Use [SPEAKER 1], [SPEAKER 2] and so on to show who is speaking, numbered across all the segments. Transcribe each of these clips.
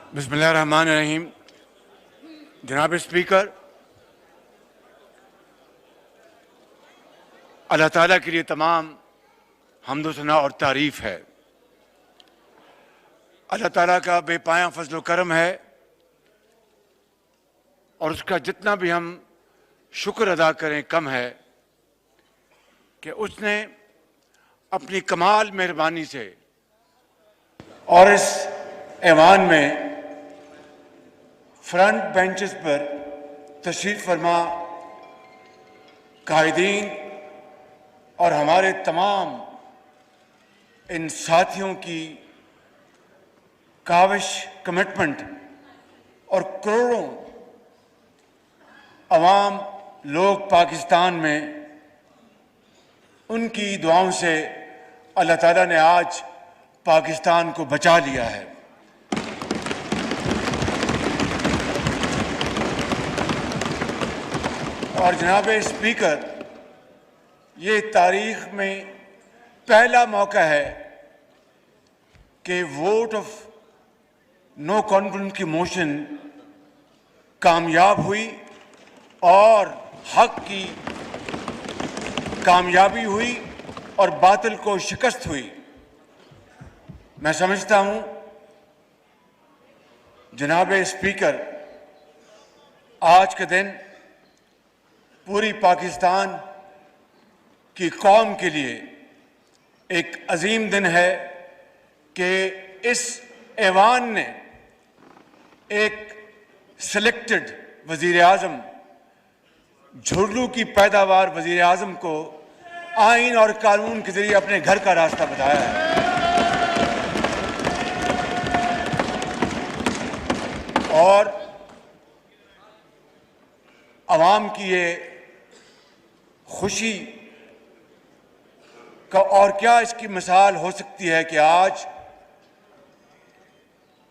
[SPEAKER 1] बिस्मिल्लाहिर्रहमानिर्रहीम। जनाब स्पीकर, अल्लाह ताला के लिए तमाम हम्द सना और तारीफ़ है। अल्लाह ताला का बेपाया फजल करम है और उसका जितना भी हम शुक्र अदा करें कम है कि उसने अपनी कमाल मेहरबानी से और इस ऐवान में फ्रंट बेंचेस पर तशरीफ़ फरमा कायदीन और हमारे तमाम इन साथियों की काविश, कमिटमेंट और करोड़ों अवाम लोग पाकिस्तान में उनकी दुआओं से अल्लाह ताला ने आज पाकिस्तान को बचा लिया है। और जनाब स्पीकर, ये तारीख में पहला मौका है कि वोट ऑफ नो कॉन्फिडेंस की मोशन कामयाब हुई और हक की कामयाबी हुई और बातिल को शिकस्त हुई। मैं समझता हूं जनाब स्पीकर, आज के दिन पूरी पाकिस्तान की कौम के लिए एक अजीम दिन है कि इस ऐवान ने एक सिलेक्टेड वज़ीर आज़म, झुर्लू की पैदावार वज़ीर आज़म को आइन और कानून के जरिए अपने घर का रास्ता बताया है। और अवाम की ये खुशी का और क्या इसकी मिसाल हो सकती है कि आज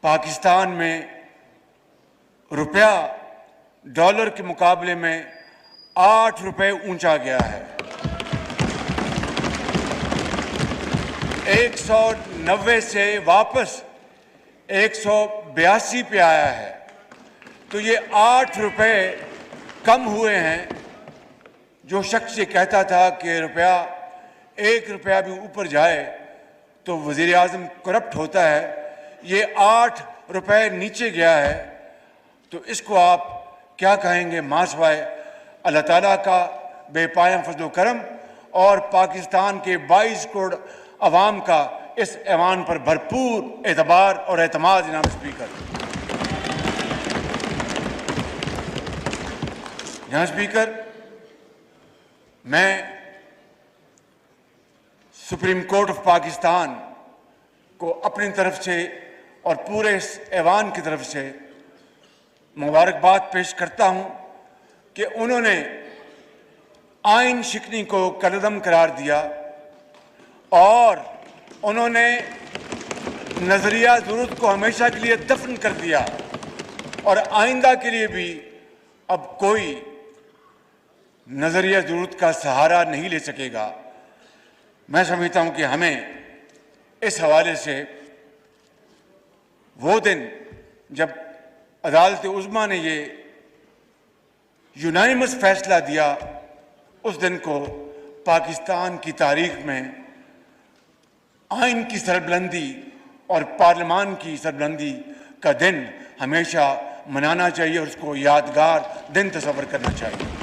[SPEAKER 1] पाकिस्तान में रुपया डॉलर के मुकाबले में 8 रुपए ऊंचा गया है। 190 से वापस 182 पे आया है। तो ये 8 रुपए कम हुए हैं। जो शख्स ये कहता था कि रुपया 1 रुपया भी ऊपर जाए तो वज़ीर आज़म करप्ट होता है, ये 8 रुपए नीचे गया है। तो इसको आप क्या कहेंगे मासवाए अल्लाह ताला का बेपाया फजल करम और पाकिस्तान के 22 करोड़ अवाम का इस ऐवान पर भरपूर एतबार और एतमाद। जनाब स्पीकर, जनाब स्पीकर, मैं सुप्रीम कोर्ट ऑफ पाकिस्तान को अपनी तरफ से और पूरे इस ऐवान की तरफ से मुबारकबाद पेश करता हूं कि उन्होंने आइन शिकनी को कलअदम करार दिया और उन्होंने नजरिया ज़रूरत को हमेशा के लिए दफन कर दिया और आइंदा के लिए भी अब कोई नजरिया ज़रूरत का सहारा नहीं ले सकेगा। मैं समझता हूं कि हमें इस हवाले से वो दिन जब अदालत उज़्मा ने ये यूनानिमस फैसला दिया, उस दिन को पाकिस्तान की तारीख में आइन की सरबुलंदी और पार्लियामान की सरबुलंदी का दिन हमेशा मनाना चाहिए और उसको यादगार दिन तस्वर करना चाहिए।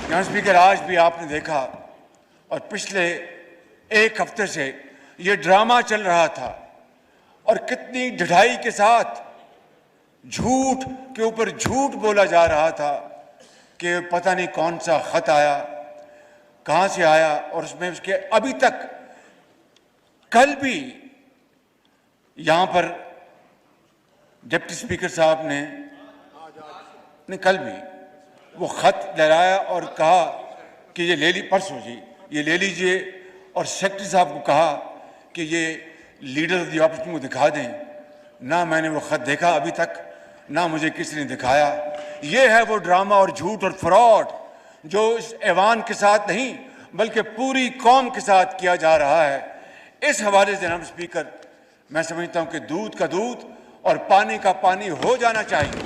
[SPEAKER 1] जनाब स्पीकर, आज भी आपने देखा और पिछले एक हफ्ते से ये ड्रामा चल रहा था और कितनी ढिठाई के साथ झूठ के ऊपर झूठ बोला जा रहा था कि पता नहीं कौन सा खत आया, कहां से आया, और उसमें उसके अभी तक कल भी यहां पर डिप्टी स्पीकर साहब ने कल भी वो खत लहराया और कहा कि ये ले ली, परसों जी ये ले लीजिए, और सेक्रेटरी साहब को कहा कि ये लीडर ऑफ द ऑपोजिशन को दिखा दें। ना मैंने वो खत देखा अभी तक, ना मुझे किसी ने दिखाया। ये है वो ड्रामा और झूठ और फ्रॉड जो इस ऐवान के साथ नहीं बल्कि पूरी कौम के साथ किया जा रहा है। इस हवाले से जनाब स्पीकर, मैं समझता हूं कि दूध का दूध और पानी का पानी हो जाना चाहिए।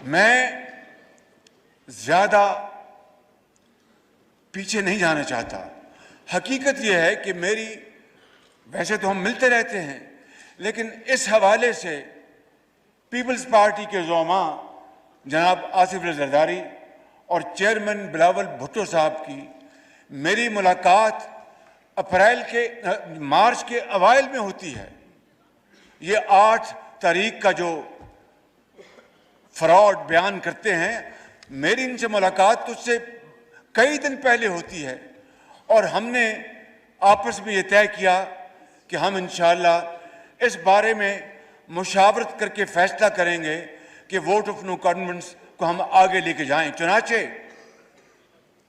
[SPEAKER 1] मैं ज्यादा पीछे नहीं जाना चाहता। हकीकत यह है कि वैसे तो हम मिलते रहते हैं, लेकिन इस हवाले से पीपल्स पार्टी के ज़ोमा जनाब आसिफ अली जरदारी और चेयरमैन बिलावल भुट्टो साहब की मेरी मुलाकात मार्च के अवाइल में होती है। ये 8 तारीख का जो फ्रॉड बयान करते हैं, मेरी इनसे मुलाकात तो उससे कई दिन पहले होती है और हमने आपस में ये तय किया कि हम इंशाअल्लाह इस बारे में मुशावरत करके फैसला करेंगे कि वोट ऑफ नो कॉन्फिडेंस को हम आगे लेके जाएं। चुनाचे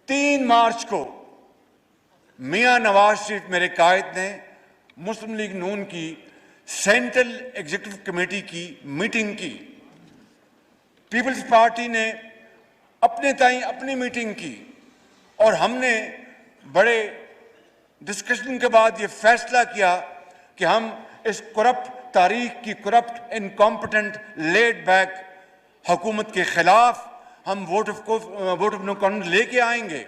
[SPEAKER 1] 3 मार्च को मियां नवाज शरीफ मेरे कायद ने मुस्लिम लीग नून की सेंट्रल एग्जीक्यूटिव कमेटी की मीटिंग की। पीपल्स पार्टी ने अपने ताईं अपनी मीटिंग की और हमने बड़े डिस्कशन के बाद ये फैसला किया कि हम इस करप्ट इनकॉम्पिटेंट लेड बैक हुकूमत के खिलाफ हम वोट ऑफ नो कॉन्फिडेंस लेके आएंगे।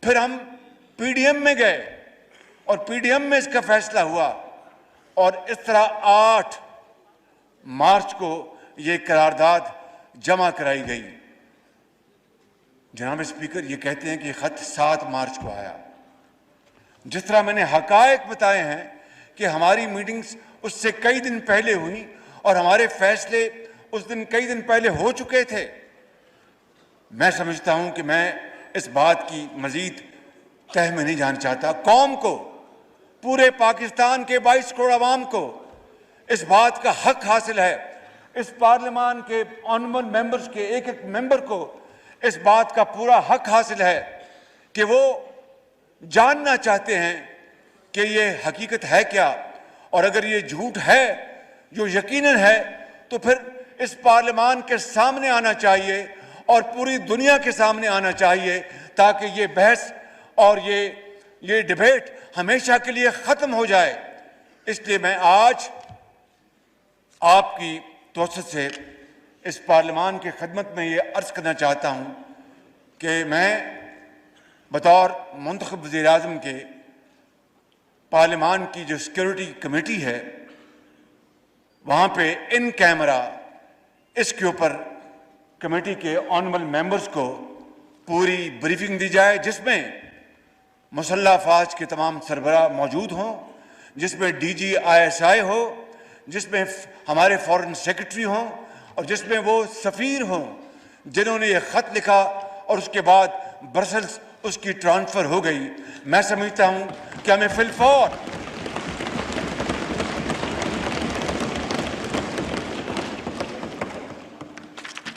[SPEAKER 1] फिर हम पीडीएम में गए और पीडीएम में इसका फैसला हुआ और इस तरह 8 मार्च को ये करारदाद जमा कराई गई। जनाब स्पीकर, ये कहते हैं कि खत 7 मार्च को आया। जिस तरह मैंने हकायक बताए हैं कि हमारी मीटिंग्स उससे कई दिन पहले हुई और हमारे फैसले उस दिन कई दिन पहले हो चुके थे, मैं समझता हूं कि मैं इस बात की मजीद तह में नहीं जाना चाहता। कौम को, पूरे पाकिस्तान के 22 करोड़ आवाम को इस बात का हक हासिल है, इस पार्लियामान के ऑनरेबल मेंबर्स के एक एक मेंबर को इस बात का पूरा हक हासिल है कि वो जानना चाहते हैं कि ये हकीकत है क्या, और अगर ये झूठ है जो यकीनन है तो फिर इस पार्लियामान के सामने आना चाहिए और पूरी दुनिया के सामने आना चाहिए ताकि ये बहस और ये डिबेट हमेशा के लिए ख़त्म हो जाए। इसलिए मैं आज आपकी तोसत से इस पार्लियामान की खिदमत में ये अर्ज़ करना चाहता हूँ कि मैं बतौर मुंतखब वज़ीर आज़म के पार्लियामान की जो सिक्योरिटी कमेटी है, वहाँ पे इन कैमरा इसके ऊपर कमेटी के ऑनरेबल मेंबर्स को पूरी ब्रीफिंग दी जाए, जिसमें मुसल्लह अफवाज के तमाम सरबराह मौजूद हों, जिसमें DG ISI हो, जिसमें हमारे फॉरेन सेक्रेटरी हों और जिसमें वो सफ़ीर हों जिन्होंने ये ख़त लिखा और उसके बाद ब्रसल्स उसकी ट्रांसफ़र हो गई। मैं समझता हूँ कि हमें फिलफौर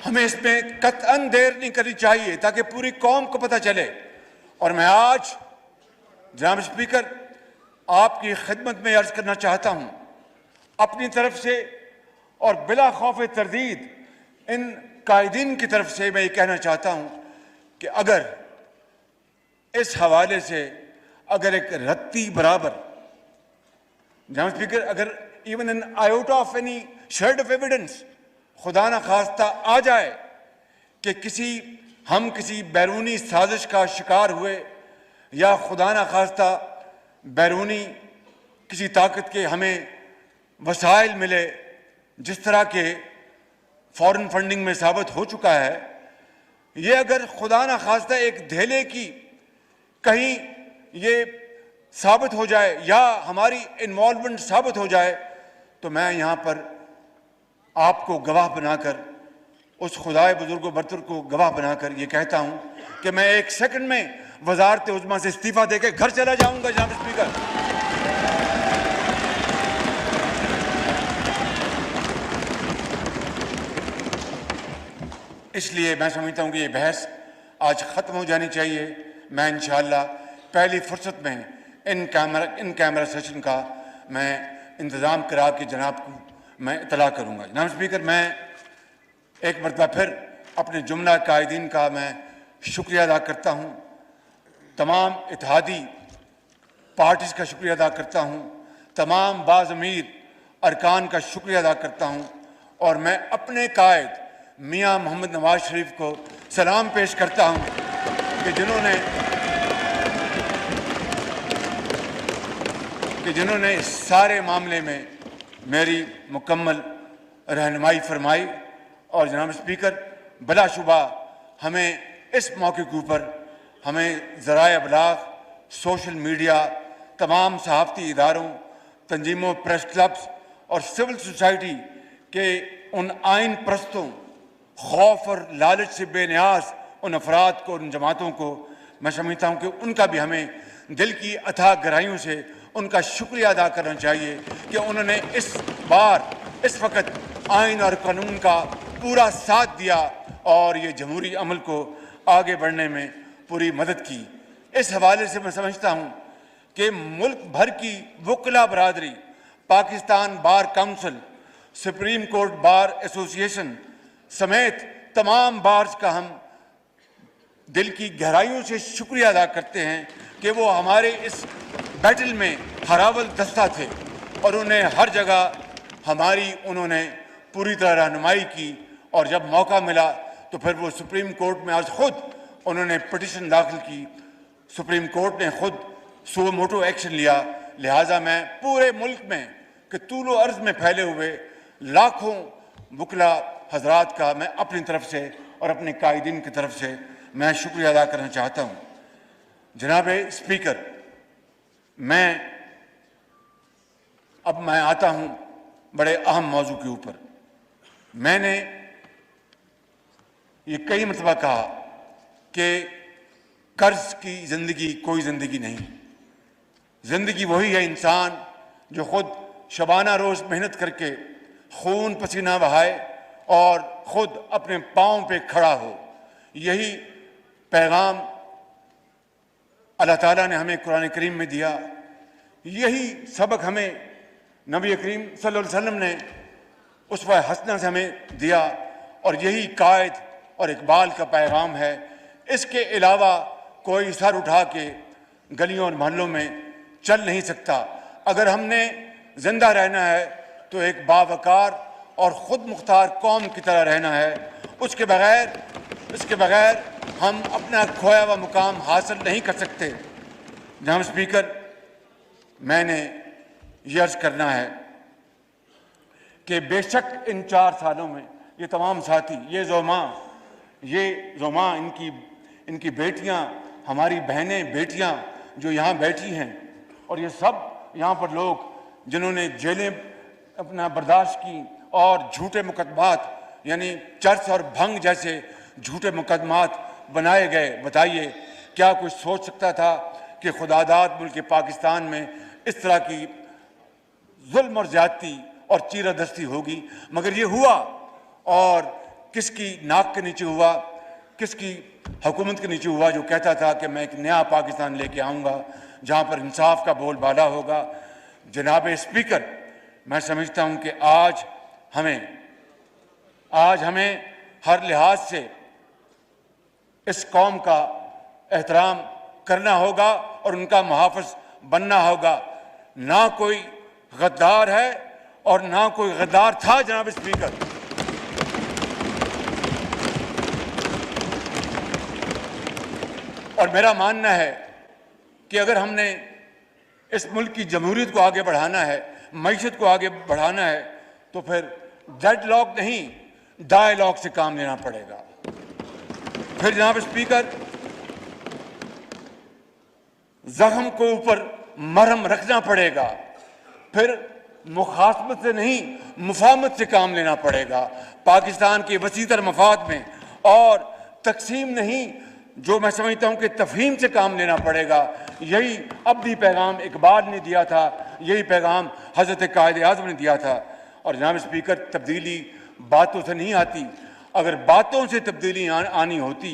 [SPEAKER 1] हमें इसमें कतअन देर नहीं करनी चाहिए ताकि पूरी कौम को पता चले। और मैं आज जनाब स्पीकर आपकी खिदमत में अर्ज़ करना चाहता हूँ अपनी तरफ से और बिला खौफ तरदीद इन कायदीन की तरफ से मैं ये कहना चाहता हूँ कि अगर इस हवाले से अगर एक रत्ती बराबर जनाब स्पीकर अगर even an iota of any shade of evidence खुदा न खास्ता आ जाए कि हम किसी बैरूनी साजिश का शिकार हुए या खुदा न खास्ता बैरूनी किसी ताकत के हमें वसाइल मिले, जिस तरह के फॉरेन फंडिंग में साबित हो चुका है, ये अगर खुदा न खास्ता एक धेले की कहीं ये साबित हो जाए या हमारी इन्वॉल्वमेंट साबित हो जाए, तो मैं यहाँ पर आपको गवाह बनाकर, उस खुदाए बुजुर्ग बरतर को गवाह बनाकर ये कहता हूँ कि मैं 1 सेकंड में वजारत उज़्मा से इस्तीफा देकर घर चला जाऊँगा जनाब स्पीकर। इसलिए मैं समझता हूँ कि ये बहस आज ख़त्म हो जानी चाहिए। मैं इंशाअल्लाह पहली फुर्सत में इन कैमरा सेशन का मैं इंतज़ाम करा के जनाब को मैं इतला करूँगा। जनाब स्पीकर, मैं एक मरतबा फिर अपने जुमला कायदीन का मैं शुक्रिया अदा करता हूँ। तमाम इत्तेहादी पार्टीज का शुक्रिया अदा करता हूँ, तमाम बाज़मीर अरकान का शुक्रिया अदा करता हूँ और मैं अपने कायद मियाँ मोहम्मद नवाज शरीफ को सलाम पेश करता हूँ कि जिन्होंने इस सारे मामले में मेरी मुकम्मल रहनुमाई फरमाई। और जनाब स्पीकर, बिलाशुबा हमें इस मौके के ऊपर हमें ज़राए अबलाग, सोशल मीडिया, तमाम सहाफ़ती इदारों, तंजीमों, प्रेस क्लब्स और सिविल सोसाइटी के उन आइन परस्तों, खौफ और लालच से बेनियाज उन अफराद को, उन जमातों को मैं समझता हूँ कि उनका भी हमें दिल की अथाह गहराइयों से उनका शुक्रिया अदा करना चाहिए कि उन्होंने इस बार, इस वक्त आइन और कानून का पूरा साथ दिया और ये जमहूरी अमल को आगे बढ़ने में पूरी मदद की। इस हवाले से मैं समझता हूँ कि मुल्क भर की वकला बरादरी, Pakistan bar council, supreme court bar association समेत तमाम बार्स का हम दिल की गहराइयों से शुक्रिया अदा करते हैं कि वो हमारे इस बैटल में हरावल दस्ता थे और उन्हें हर जगह हमारी उन्होंने पूरी तरह रहनुमाई की। और जब मौका मिला तो फिर वो सुप्रीम कोर्ट में आज खुद उन्होंने पिटिशन दाखिल की, सुप्रीम कोर्ट ने खुद सो मोटो एक्शन लिया। लिहाजा मैं पूरे मुल्क में कि तूलो अर्ज में फैले हुए लाखों वकला हजरात का मैं अपनी तरफ से और अपने कायदीन की तरफ से मैं शुक्रिया अदा करना चाहता हूँ। जनाब स्पीकर, मैं आता हूँ बड़े अहम मौजू के ऊपर। मैंने ये कई मरतबा कहा कि कर्ज की ज़िंदगी कोई ज़िंदगी नहीं। ज़िंदगी वही है इंसान जो खुद शबाना रोज़ मेहनत करके खून पसीना बहाए और ख़ुद अपने पाँव पे खड़ा हो। यही पैगाम अल्लाह ताला ने हमें कुरान करीम में दिया, यही सबक हमें नबी करीम सल्लल्लाहु अलैहि वसल्लम ने उसवा हसना से हमें दिया और यही कायद और इकबाल का पैगाम है। इसके अलावा कोई सर उठा के गलियों और मोहल्लों में चल नहीं सकता। अगर हमने जिंदा रहना है तो एक बावकार और ख़ुद मुख्तार कौम की तरह रहना है। इसके बगैर हम अपना खोया हुआ मुकाम हासिल नहीं कर सकते। जनाब स्पीकर, मैंने ये अर्ज़ करना है कि बेशक इन 4 सालों में ये तमाम साथी, ये ज़ोमा इनकी बेटियां, हमारी बहनें बेटियां जो यहाँ बैठी हैं और ये सब यहाँ पर लोग जिन्होंने जेलें अपना बर्दाश्त की और झूठे मुकदमात यानी चर्च और भंग जैसे झूठे मुकदमात बनाए गए। बताइए क्या कोई सोच सकता था कि खुदादाद मुल्क पाकिस्तान में इस तरह की जुल्म और ज्यादती और चीरादस्ती होगी? मगर ये हुआ और किसकी नाक के नीचे हुआ, किसकी हुकूमत के नीचे हुआ जो कहता था कि मैं एक नया पाकिस्तान लेके आऊँगा जहाँ पर इंसाफ का बोलबाला होगा। जनाब स्पीकर, मैं समझता हूँ कि आज हमें हर लिहाज से इस कौम का एहतराम करना होगा और उनका मुहाफ़िज़ बनना होगा। ना कोई गद्दार है और ना कोई गद्दार था। जनाब स्पीकर, और मेरा मानना है कि अगर हमने इस मुल्क की जमहूरियत को आगे बढ़ाना है, मईशत को आगे बढ़ाना है, तो फिर डेडलॉक नहीं डायलॉग से काम लेना पड़ेगा। फिर जनाब स्पीकर, जख्म को ऊपर मरहम रखना पड़ेगा। फिर मुखासमत से नहीं मुफाहमत से काम लेना पड़ेगा पाकिस्तान के वसीतर मफाद में, और तकसीम नहीं, जो मैं समझता हूं कि तफहीम से काम लेना पड़ेगा। यही अब्दी पैगाम इकबाल ने दिया था, यही पैगाम हज़रत कायद आज़म ने दिया था। और जनाब स्पीकर, तब्दीली बातों से नहीं आती। अगर बातों से तब्दीली आनी होती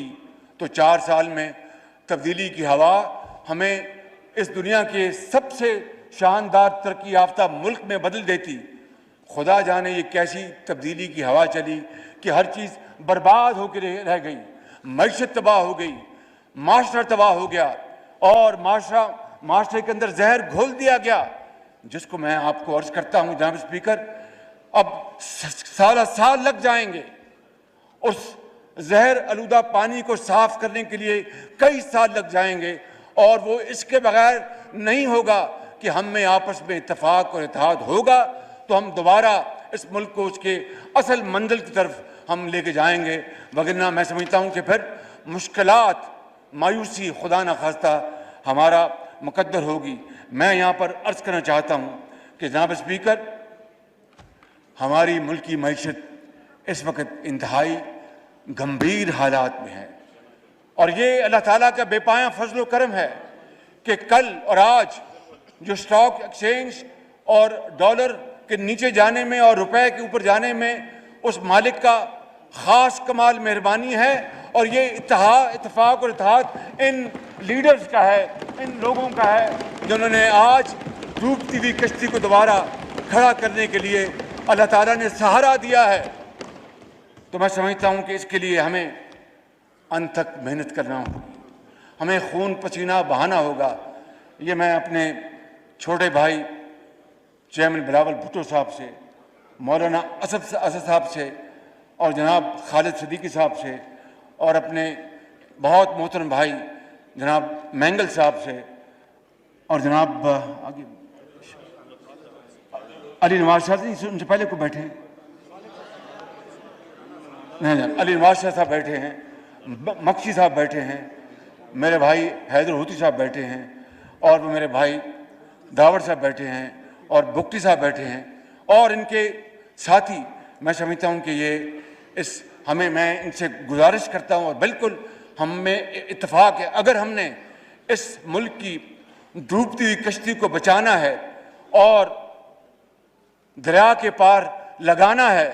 [SPEAKER 1] तो 4 साल में तब्दीली की हवा हमें इस दुनिया के सबसे शानदार तरक्की याफ्ता मुल्क में बदल देती। खुदा जाने ये कैसी तब्दीली की हवा चली कि हर चीज़ बर्बाद होकर रह गई, मईशत तबाह हो गई, माशरा तबाह हो गया, और माशरे के अंदर जहर घोल दिया गया, जिसको मैं आपको अर्ज करता हूं जनाब स्पीकर, अब साल लग जाएंगे उस जहर आलूदा पानी को साफ करने के लिए, कई साल लग जाएंगे, और वो इसके बगैर नहीं होगा कि हम में आपस में इत्तेफाक और इत्तेहाद होगा तो हम दोबारा इस मुल्क को उसके असल मंजिल की तरफ हम लेके जाएंगे। वगरना मैं समझता हूँ कि फिर मुश्किलात, मायूसी खुदा न खास्ता हमारा मुकद्दर होगी। मैं यहाँ पर अर्ज करना चाहता हूँ कि जनाब स्पीकर, हमारी मुल्क की मईशत इस वक्त इंतहाई गंभीर हालात में है, और ये अल्लाह ताला का बेपाया फजल करम है कि कल और आज जो स्टॉक एक्सचेंज और डॉलर के नीचे जाने में और रुपए के ऊपर जाने में उस मालिक का खास कमाल मेहरबानी है, और ये इत्तेफाक और इत्तेहाद इन लीडर्स का है, इन लोगों का है जिन्होंने आज डूबती हुई कश्ती को दोबारा खड़ा करने के लिए अल्लाह ताला ने सहारा दिया है। तो मैं समझता हूँ कि इसके लिए हमें अंत तक मेहनत करना होगी, हमें खून पसीना बहाना होगा। ये मैं अपने छोटे भाई चेयरमैन बिलावल भुट्टो साहब से, मौलाना असद साहब से, और जनाब खालिद सिद्दीकी साहब से, और अपने बहुत मोहतरम भाई जनाब मैंगल साहब से, और जनाब आगे अली नवाज शाह जी उनसे पहले को बैठे हैं, नहीं अली नवाज शाह साहब बैठे हैं, मक्सी साहब बैठे हैं, मेरे भाई हैदर हुती साहब बैठे हैं, और वो मेरे भाई दावड़ साहब बैठे हैं, और बुक्टी साहब बैठे हैं, और इनके साथी। मैं समझता हूँ कि ये मैं इनसे गुजारिश करता हूँ, और बिल्कुल हम में इत्तेफाक है, अगर हमने इस मुल्क की डूबती हुई कश्ती को बचाना है और दरिया के पार लगाना है,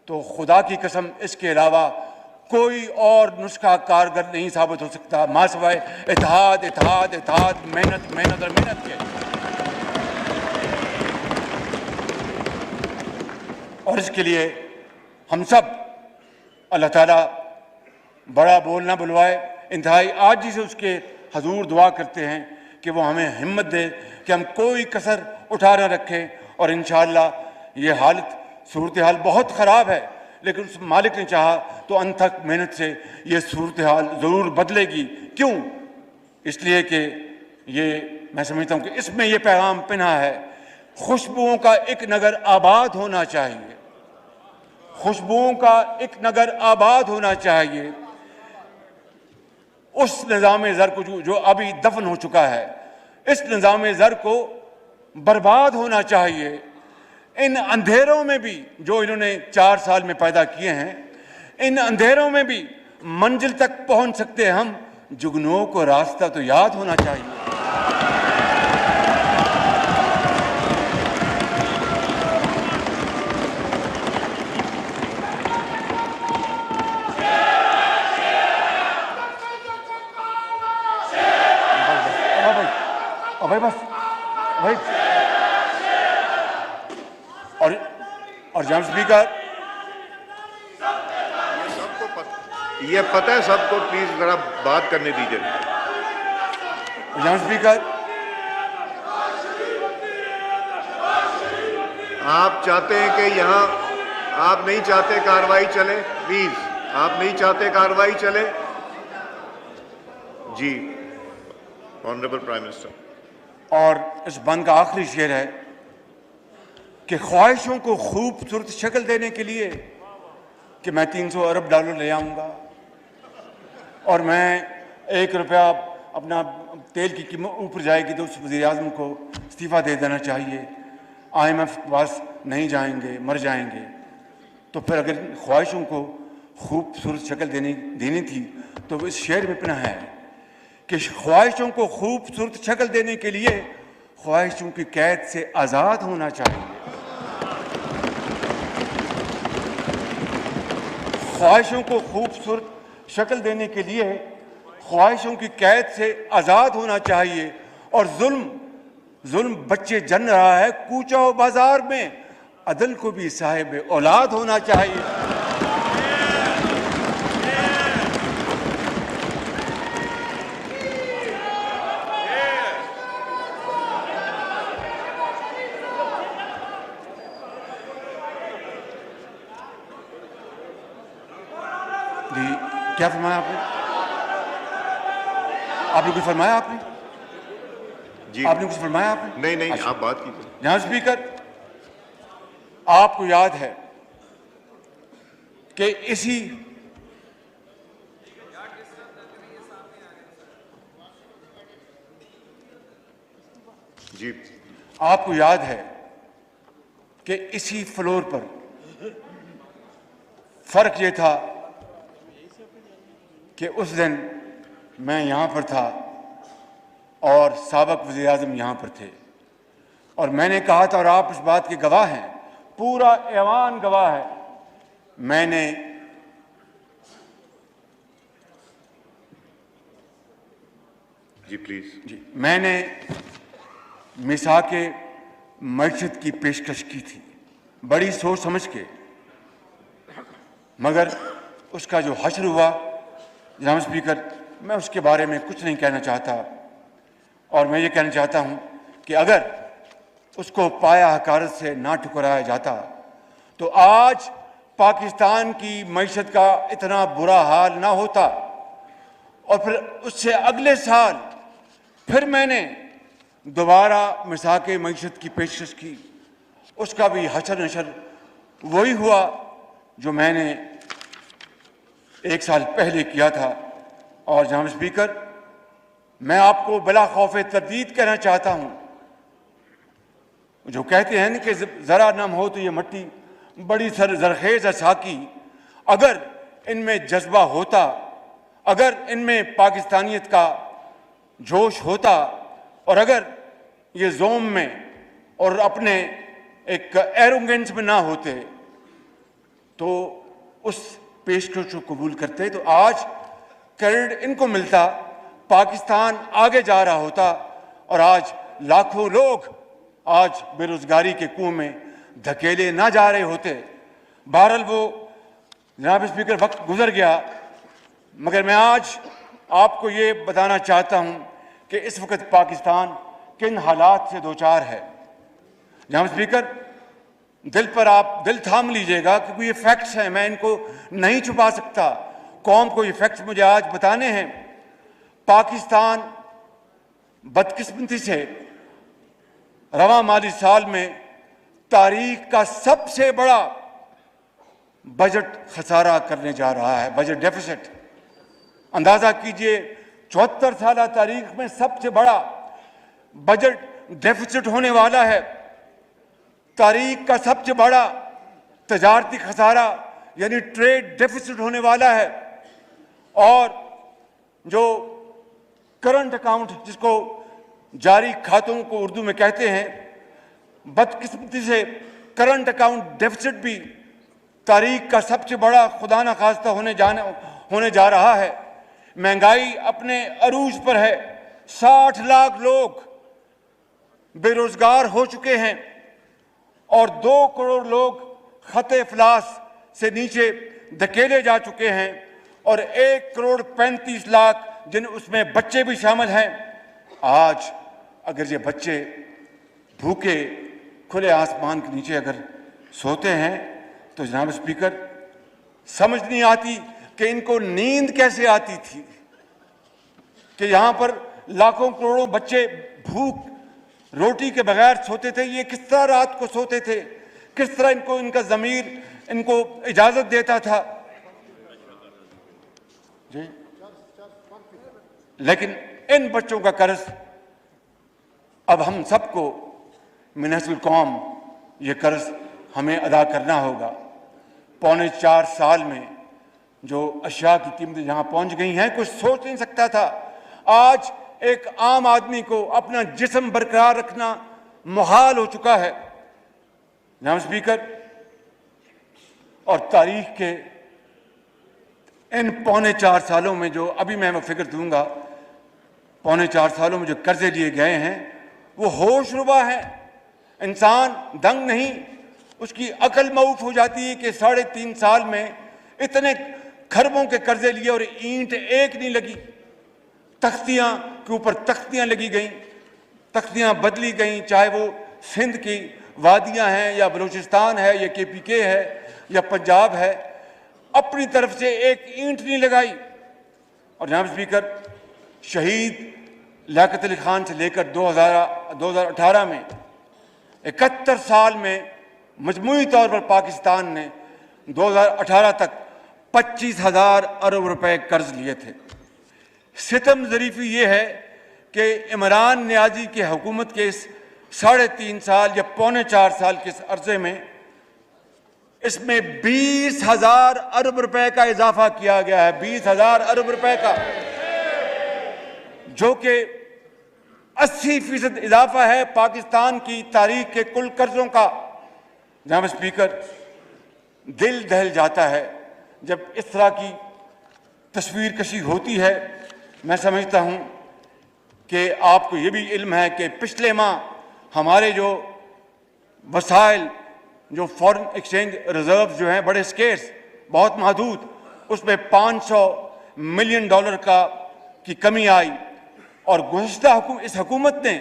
[SPEAKER 1] तो खुदा की कसम इसके अलावा कोई और नुस्खा कारगर नहीं साबित हो सकता मा सिवाय इत्तेहाद, इत्तेहाद, इत्तेहाद, मेहनत, मेहनत और मेहनत के। और इसके लिए हम सब अल्लाह ताला बड़ा बोल ना बुलवाए, इंतहाई आजी से उसके हजूर दुआ करते हैं कि वो हमें हिम्मत दे कि हम कोई कसर उठा ना रखें, और इंशाअल्लाह ये हालत सूरत हाल बहुत ख़राब है, लेकिन उस मालिक ने चाहा तो अंत तक मेहनत से ये सूरत हाल ज़रूर बदलेगी। क्यों? इसलिए कि ये मैं समझता हूँ कि इसमें ये पैगाम पिना है, खुशबुओं का एक नगर आबाद होना चाहिए, खुशबुओं का एक नगर आबाद होना चाहिए। उस निज़ाम ज़र को जो अभी दफन हो चुका है, इस निज़ाम ज़र को बर्बाद होना चाहिए। इन अंधेरों में भी जो इन्होंने 4 साल में पैदा किए हैं, इन अंधेरों में भी मंजिल तक पहुंच सकते हैं हम, जुगनुओं को रास्ता तो याद होना चाहिए। भाई बस भाई, और जनाब स्पीकर,
[SPEAKER 2] ये पता है सबको, प्लीज जरा बात करने दीजिए।
[SPEAKER 1] जनाब स्पीकर,
[SPEAKER 2] आप चाहते हैं कि यहाँ, आप नहीं चाहते कार्रवाई चले, प्लीज आप नहीं चाहते कार्रवाई चले जी। Honourable prime minister.
[SPEAKER 1] और इस बंद का आखिरी शेर है कि ख्वाहिशों को खूबसूरत शक्ल देने के लिए कि मैं 300 अरब डॉलर ले आऊँगा, और मैं 1 रुपया अपना तेल की कीमत ऊपर जाएगी तो उस वज़ीर आज़म को इस्तीफ़ा दे देना चाहिए, IMF के पास नहीं जाएंगे, मर जाएंगे। तो फिर अगर ख्वाहिशों को खूबसूरत शक्ल देनी थी तो इस शेर में पना है कि ख्वाहिशों को खूबसूरत शक्ल देने के लिए ख्वाहिशों की कैद से आज़ाद होना चाहिए। ख्वाहिशों को खूबसूरत शक्ल देने के लिए ख्वाहिशों की कैद से आज़ाद होना चाहिए, और जुल्म बच्चे जन रहा है कूचा बाजार में, अदल को भी साहिब औलाद होना चाहिए। क्या फरमाया आपने? आपने कुछ फरमाया आपने?
[SPEAKER 2] जी
[SPEAKER 1] आपने कुछ फरमाया आपने?
[SPEAKER 2] नहीं नहीं,
[SPEAKER 1] अच्छा।
[SPEAKER 2] आप बात कीजिए।
[SPEAKER 1] जनाब स्पीकर, आपको याद है कि इसी
[SPEAKER 2] जी
[SPEAKER 1] आपको याद है कि इसी फ्लोर पर फर्क ये था कि उस दिन मैं यहां पर था और साबिक वज़ीर आज़म यहां पर थे, और मैंने कहा था, और आप इस बात के गवाह हैं, पूरा ऐवान गवाह है, मैंने
[SPEAKER 2] जी प्लीज।
[SPEAKER 1] जी मैंने मिसाके मस्जिद की पेशकश की थी, बड़ी सोच समझ के, मगर उसका जो हश्र हुआ जनाब स्पीकर, मैं उसके बारे में कुछ नहीं कहना चाहता, और मैं ये कहना चाहता हूं कि अगर उसको पाया हकारत से ना ठुकराया जाता तो आज पाकिस्तान की मईशत का इतना बुरा हाल ना होता। और फिर उससे अगले साल फिर मैंने दोबारा मिसाके मईशत की पेशकश की, उसका भी हशर नशर वही हुआ जो मैंने एक साल पहले किया था। और जनाब स्पीकर, मैं आपको बिला खौफ तरदीद कहना चाहता हूं, जो कहते हैं कि जरा नम हो तो ये मट्टी बड़ी जरखेज साकी, अगर इनमें जज्बा होता, अगर इनमें पाकिस्तानियत का जोश होता, और अगर ये जोम में और अपने एक एरोगेंस में ना होते तो उस पेशकश को कबूल करते तो आज क्रेडिट इनको मिलता, पाकिस्तान आगे जा रहा होता, और आज लाखों लोग आज बेरोजगारी के कुएं में धकेले ना जा रहे होते। बहरहाल वो जनाब स्पीकर वक्त गुजर गया, मगर मैं आज आपको ये बताना चाहता हूं कि इस वक्त पाकिस्तान किन हालात से दो चार है। जनाब स्पीकर, दिल पर आप दिल थाम लीजिएगा, क्योंकि ये फैक्ट्स हैं, मैं इनको नहीं छुपा सकता। कौम को ये फैक्ट्स मुझे आज बताने हैं। पाकिस्तान बदकिस्मती से रवा माली साल में तारीख का सबसे बड़ा बजट खसारा करने जा रहा है, बजट डेफिसिट। अंदाजा कीजिए, 74 साल तारीख में सबसे बड़ा बजट डेफिसिट होने वाला है। तारीख का सबसे बड़ा तजारती खसारा यानी ट्रेड डेफिसिट होने वाला है। और जो करंट अकाउंट, जिसको जारी खातों को उर्दू में कहते हैं, बदकिस्मती से करंट अकाउंट डेफिसिट भी तारीख का सबसे बड़ा खुदा न खास्ता होने जा रहा है। महंगाई अपने अरूज पर है, 60 लाख लोग बेरोजगार हो चुके हैं और 2 करोड़ लोग खते इफलास से नीचे धकेले जा चुके हैं, और 1 करोड़ 35 लाख जिन उसमें बच्चे भी शामिल हैं। आज अगर ये बच्चे भूखे खुले आसमान के नीचे अगर सोते हैं तो जनाब स्पीकर, समझ नहीं आती कि इनको नींद कैसे आती थी कि यहाँ पर लाखों करोड़ों बच्चे भूख रोटी के बगैर सोते थे। ये किस तरह रात को सोते थे, किस तरह इनको इनका ज़मीर इनको इजाज़त देता था जी। लेकिन इन बच्चों का कर्ज अब हम सबको मिनहसुल कौम ये कर्ज हमें अदा करना होगा। 3.25 साल में जो अशिया की कीमतें जहां पहुंच गई हैं, कुछ सोच नहीं सकता था। आज एक आम आदमी को अपना जिस्म बरकरार रखना मुहाल हो चुका है जनाब स्पीकर। और तारीख के इन 3.25 सालों में जो अभी मैं फिक्र दूंगा, 3.25 सालों में जो कर्जे लिए गए हैं वो होशरुबा है। इंसान दंग नहीं, उसकी अकल मऊफ हो जाती है कि 3.5 साल में इतने खरबों के कर्जे लिए और ईंट एक नहीं लगी। तख्तियां के ऊपर तख्तियां लगी गई, तख्तियां बदली गई, चाहे वो सिंध की वादियां हैं या बलूचिस्तान है या KPK है या पंजाब है। अपनी तरफ से एक ईंट नहीं लगाई। और जनाब स्पीकर, शहीद लियाकत अली खान से लेकर 2018 में 71 साल में मजमूई तौर पर पाकिस्तान ने 2018 तक 25,000 अरब रुपए कर्ज लिए थे। सितम ज़रीफ़ी ये है कि इमरान नियाज़ी की हुकूमत के इस 3.5 साल या पौने 4 साल के इस अरसे में इसमें 20,000 अरब रुपए का इजाफा किया गया है, 20,000 अरब रुपए का, जो कि 80% इजाफा है पाकिस्तान की तारीख के कुल कर्जों का। जनाब स्पीकर, दिल दहल जाता है जब इस तरह की तस्वीर कशी होती है। मैं समझता हूं कि आपको ये भी इल्म है कि पिछले माह हमारे जो वसाइल, जो फॉरेन एक्सचेंज रिजर्व जो हैं बड़े स्केर्स, बहुत महदूद, उसमें $500 मिलियन की कमी आई और गुज़िश्ता इस हुकूमत ने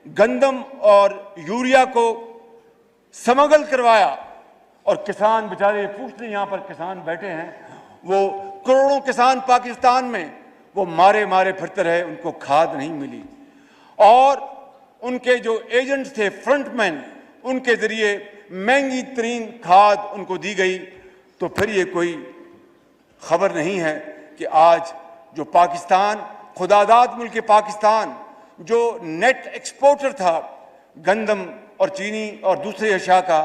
[SPEAKER 1] गंदम और यूरिया को स्मगल करवाया और किसान बेचारे पूछते, यहाँ पर किसान बैठे हैं, वो करोड़ों किसान पाकिस्तान में वो मारे मारे फिरते रहे, उनको खाद नहीं मिली और उनके जो एजेंट्स थे, फ्रंटमैन, उनके ज़रिए महंगी तरीन खाद उनको दी गई। तो फिर ये कोई खबर नहीं है कि आज जो पाकिस्तान, खुदादाद मुल्क पाकिस्तान, जो नेट एक्सपोर्टर था गंदम और चीनी और दूसरे अशिया का,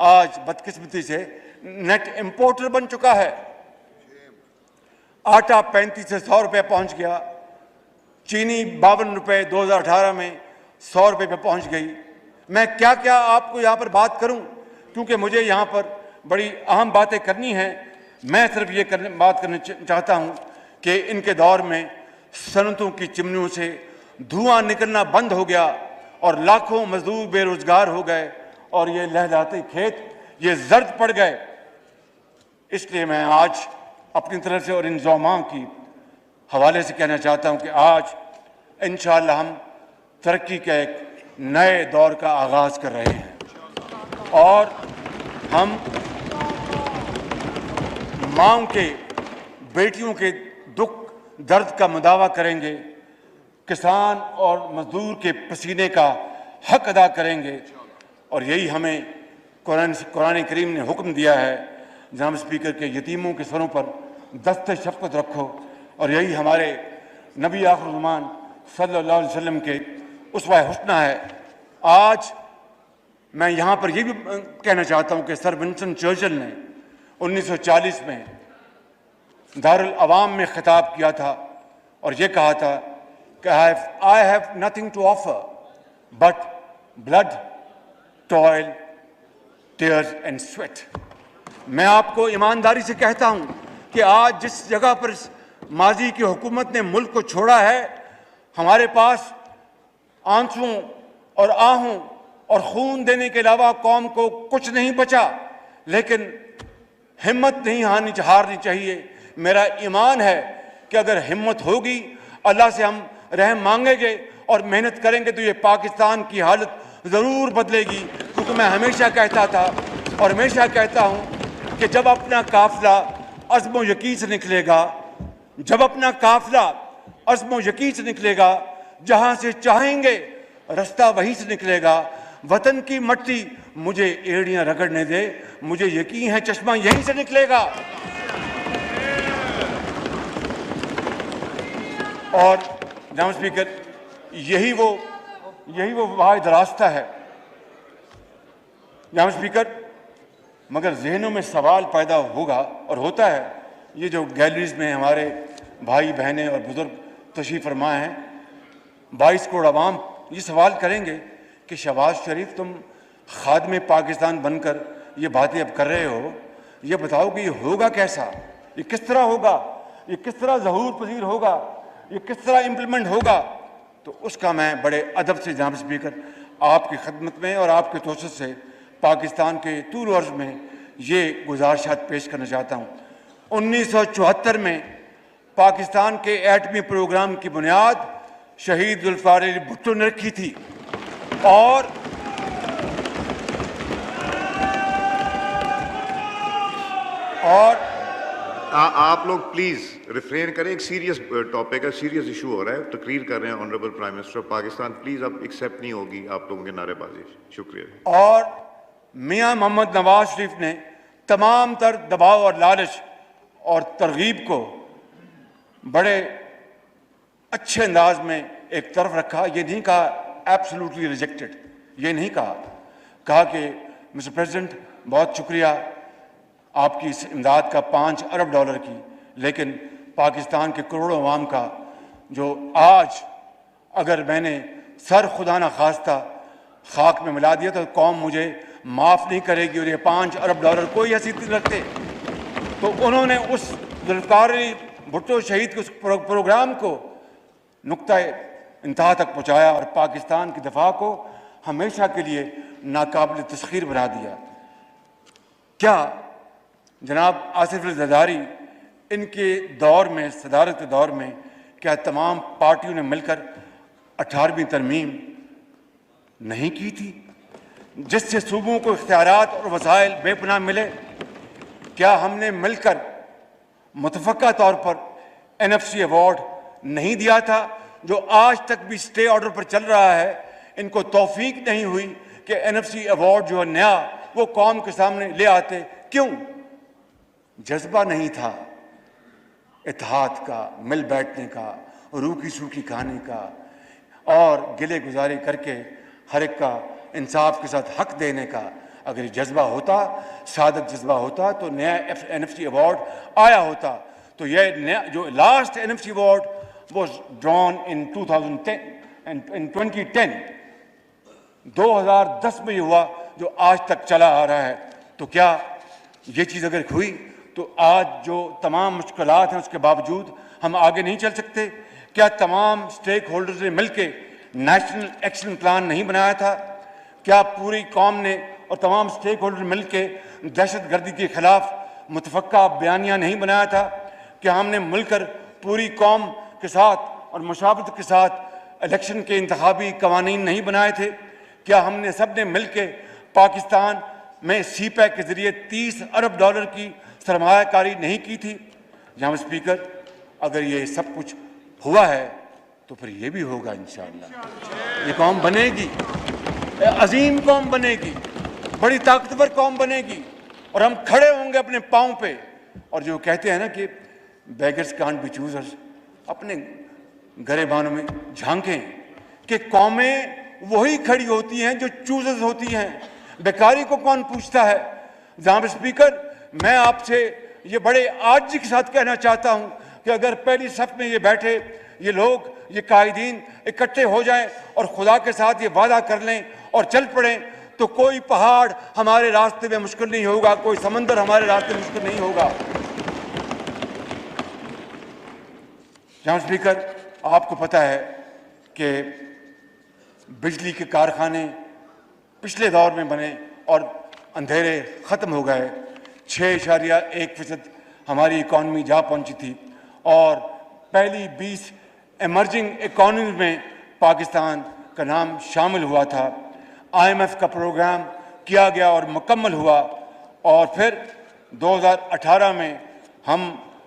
[SPEAKER 1] आज बदकिस्मती से नेट इंपोर्टर बन चुका है। आटा 35 से 100 रुपये पहुंच गया, चीनी 52 रुपये 2018 में 100 रुपये पे पहुंच गई। मैं क्या क्या आपको यहाँ पर बात करूं, क्योंकि मुझे यहाँ पर बड़ी अहम बातें करनी हैं। मैं सिर्फ ये बात करना चाहता हूँ कि इनके दौर में सनतों की चिमनियों से धुआं निकलना बंद हो गया और लाखों मजदूर बेरोजगार हो गए और ये लहलहाते खेत ये जर्द पड़ गए। इसलिए मैं आज अपनी तरफ से और इन ज़ौमां की हवाले से कहना चाहता हूँ कि आज इंशाअल्लाह हम तरक्की के एक नए दौर का आगाज़ कर रहे हैं और हम माँओं के, बेटियों के दुख दर्द का मुदावा करेंगे, किसान और मजदूर के पसीने का हक अदा करेंगे और यही हमें कुरान करीम ने हुक्म दिया है। जनाब स्पीकर के यतीमों के सरों पर दस्ते शफ़क़त रखो और यही हमारे नबी आखिर ज़मान सल्लल्लाहु अलैहि वसल्लम के उसवा हुस्ना है। आज मैं यहाँ पर यह भी कहना चाहता हूँ कि सर विंस्टन चर्चिल ने 1940 में दारुल अवाम में खिताब किया था और ये कहा था कि I have nothing to offer but blood, toil, tears and sweat. मैं आपको ईमानदारी से कहता हूँ कि आज जिस जगह पर माजी की हुकूमत ने मुल्क को छोड़ा है, हमारे पास आंसुओं और आहों और खून देने के अलावा कौम को कुछ नहीं बचा, लेकिन हिम्मत नहीं हारनी चाहिए। मेरा ईमान है कि अगर हिम्मत होगी, अल्लाह से हम रहम मांगेंगे और मेहनत करेंगे तो ये पाकिस्तान की हालत ज़रूर बदलेगी। क्योंकि मैं हमेशा कहता था और हमेशा कहता हूँ कि जब अपना काफ़िला अज़्म व यकीन से निकलेगा, जब अपना काफ़िला अज़्म व यकीन से निकलेगा, जहाँ से चाहेंगे रास्ता वहीं से निकलेगा। वतन की मट्टी मुझे एड़ियाँ रगड़ने दे, मुझे यकीन है चश्मा यहीं से निकलेगा। और जनाब स्पीकर, यही वो वाहिद रास्ता है। जनाब स्पीकर, मगर जहनों में सवाल पैदा होगा और होता है। ये जो गैलरीज में हमारे भाई बहनें और बुजुर्ग तशरीफ़ फरमा हैं, 22 करोड़ आवाम ये सवाल करेंगे कि शहबाज शरीफ तुम खादमे पाकिस्तान बनकर ये बातें अब कर रहे हो, ये बताओ कि ये होगा कैसा, ये किस तरह होगा, ये किस तरह ज़हूर पजीर होगा, ये किस तरह इम्प्लीमेंट होगा। तो उसका मैं बड़े अदब से जनाब स्पीकर आपकी खदमत में और आपके तोसत से पाकिस्तान के तूल अर्ज़ में ये गुजारिशात पेश करना चाहता हूँ। 1974 में पाकिस्तान के एटमी प्रोग्राम की बुनियाद शहीद जुल्फ़िकार अली भुट्टो ने रखी थी और
[SPEAKER 2] आप लोग प्लीज रिफ्रेन करें, एक सीरियस टॉपिक है, सीरियस इशू हो रहा है, तकरीर कर रहे हैं honourable prime minister of Pakistan, please अब एक्सेप्ट नहीं होगी आप लोगों के नारेबाजी। शुक्रिया।
[SPEAKER 1] और मियां मोहम्मद नवाज शरीफ ने तमाम तर दबाव और लालच और तरगीब को बड़े अच्छे अंदाज में एक तरफ रखा। ये नहीं कहा एब्सोल्युटली रिजेक्टेड, ये नहीं कहा कि मिस्टर प्रेसिडेंट बहुत शुक्रिया आपकी इस इमदाद का 5 अरब डॉलर की, लेकिन पाकिस्तान के करोड़ों अवाम का जो आज अगर मैंने सर खुदा न खास्ता खाक में मिला दिया तो कौम मुझे माफ़ नहीं करेगी और ये 5 अरब डॉलर कोई हैसियत नहीं रखते। तो उन्होंने उस जुल्फ़िकार अली भुट्टो शहीद के उस प्रोग्राम को नुक्ता इंतहा तक पहुँचाया और पाकिस्तान की दफा को हमेशा के लिए नाकाबिल तस्खीर बना दिया। क्या जनाब आसिफ अली जरदारी इनके दौर में, सदारत के दौर में, क्या तमाम पार्टियों ने मिलकर 18वीं तरमीम नहीं की थी जिससे सूबों को इख्तियारात और वसाइल बेपनाह मिले? क्या हमने मिलकर मुतफ़क्का तौर पर NFC अवार्ड नहीं दिया था जो आज तक भी स्टे ऑर्डर पर चल रहा है? इनको तौफीक नहीं हुई कि NFC अवार्ड जो है नया वो कौम के सामने ले आते। क्यों? जज्बा नहीं था इत्तेहाद का, मिल बैठने का, रूखी सूखी खाने का और गिले गुजारे करके हर एक का इंसाफ के साथ हक देने का। अगर जज्बा होता, सादक जज्बा होता तो नया NFC अवार्ड आया होता। तो यह नया जो last NFC award was drawn in 2010 and in 2010 2010 में हुआ जो आज तक चला आ रहा है। तो क्या ये चीज़ अगर हुई तो आज जो तमाम मुश्किलात हैं उसके बावजूद हम आगे नहीं चल सकते? क्या तमाम स्टेक होल्डर्स ने मिलकर नेशनल एक्शन प्लान नहीं बनाया था? क्या पूरी कौम ने और तमाम स्टेक होल्डर मिलकर दहशतगर्दी के खिलाफ मुतफ़क्का बयानिया नहीं बनाया था? क्या हमने मिलकर पूरी कौम के साथ और मुशावरत के साथ इलेक्शन के इंतखाबी कवानीन नहीं बनाए थे? क्या हमने सब ने मिल के पाकिस्तान में CPEC के ज़रिए 30 अरब डॉलर की सरमायाकारी नहीं की थी? जनाब स्पीकर, अगर ये सब कुछ हुआ है तो फिर ये भी होगा इंशाअल्लाह। ये कौम बनेगी, अजीम कौम बनेगी, बड़ी ताकतवर कौम बनेगी और हम खड़े होंगे अपने पाँव पे। और जो कहते हैं ना कि बेगर्स कांट बी चूजर्स, अपने गरेबानों में झांकें कि कौमें वही खड़ी होती हैं जो चूजर्स होती हैं। बेकारी को कौन पूछता है? जनाब स्पीकर, मैं आपसे ये बड़े आजिज़ी के साथ कहना चाहता हूँ कि अगर पहली सफ में ये बैठे ये लोग, ये कायदीन इकट्ठे हो जाएं और खुदा के साथ ये वादा कर लें और चल पड़ें तो कोई पहाड़ हमारे रास्ते में मुश्किल नहीं होगा, कोई समंदर हमारे रास्ते में मुश्किल नहीं होगा। जनाब स्पीकर, आपको पता है कि बिजली के कारखाने पिछले दौर में बने और अंधेरे ख़त्म हो गए। 6.1% हमारी इकॉनमी जा पहुंची थी और पहली 20 एमर्जिंग इकॉनमी में पाकिस्तान का नाम शामिल हुआ था। IMF का प्रोग्राम किया गया और मुकम्मल हुआ और फिर 2018 में हम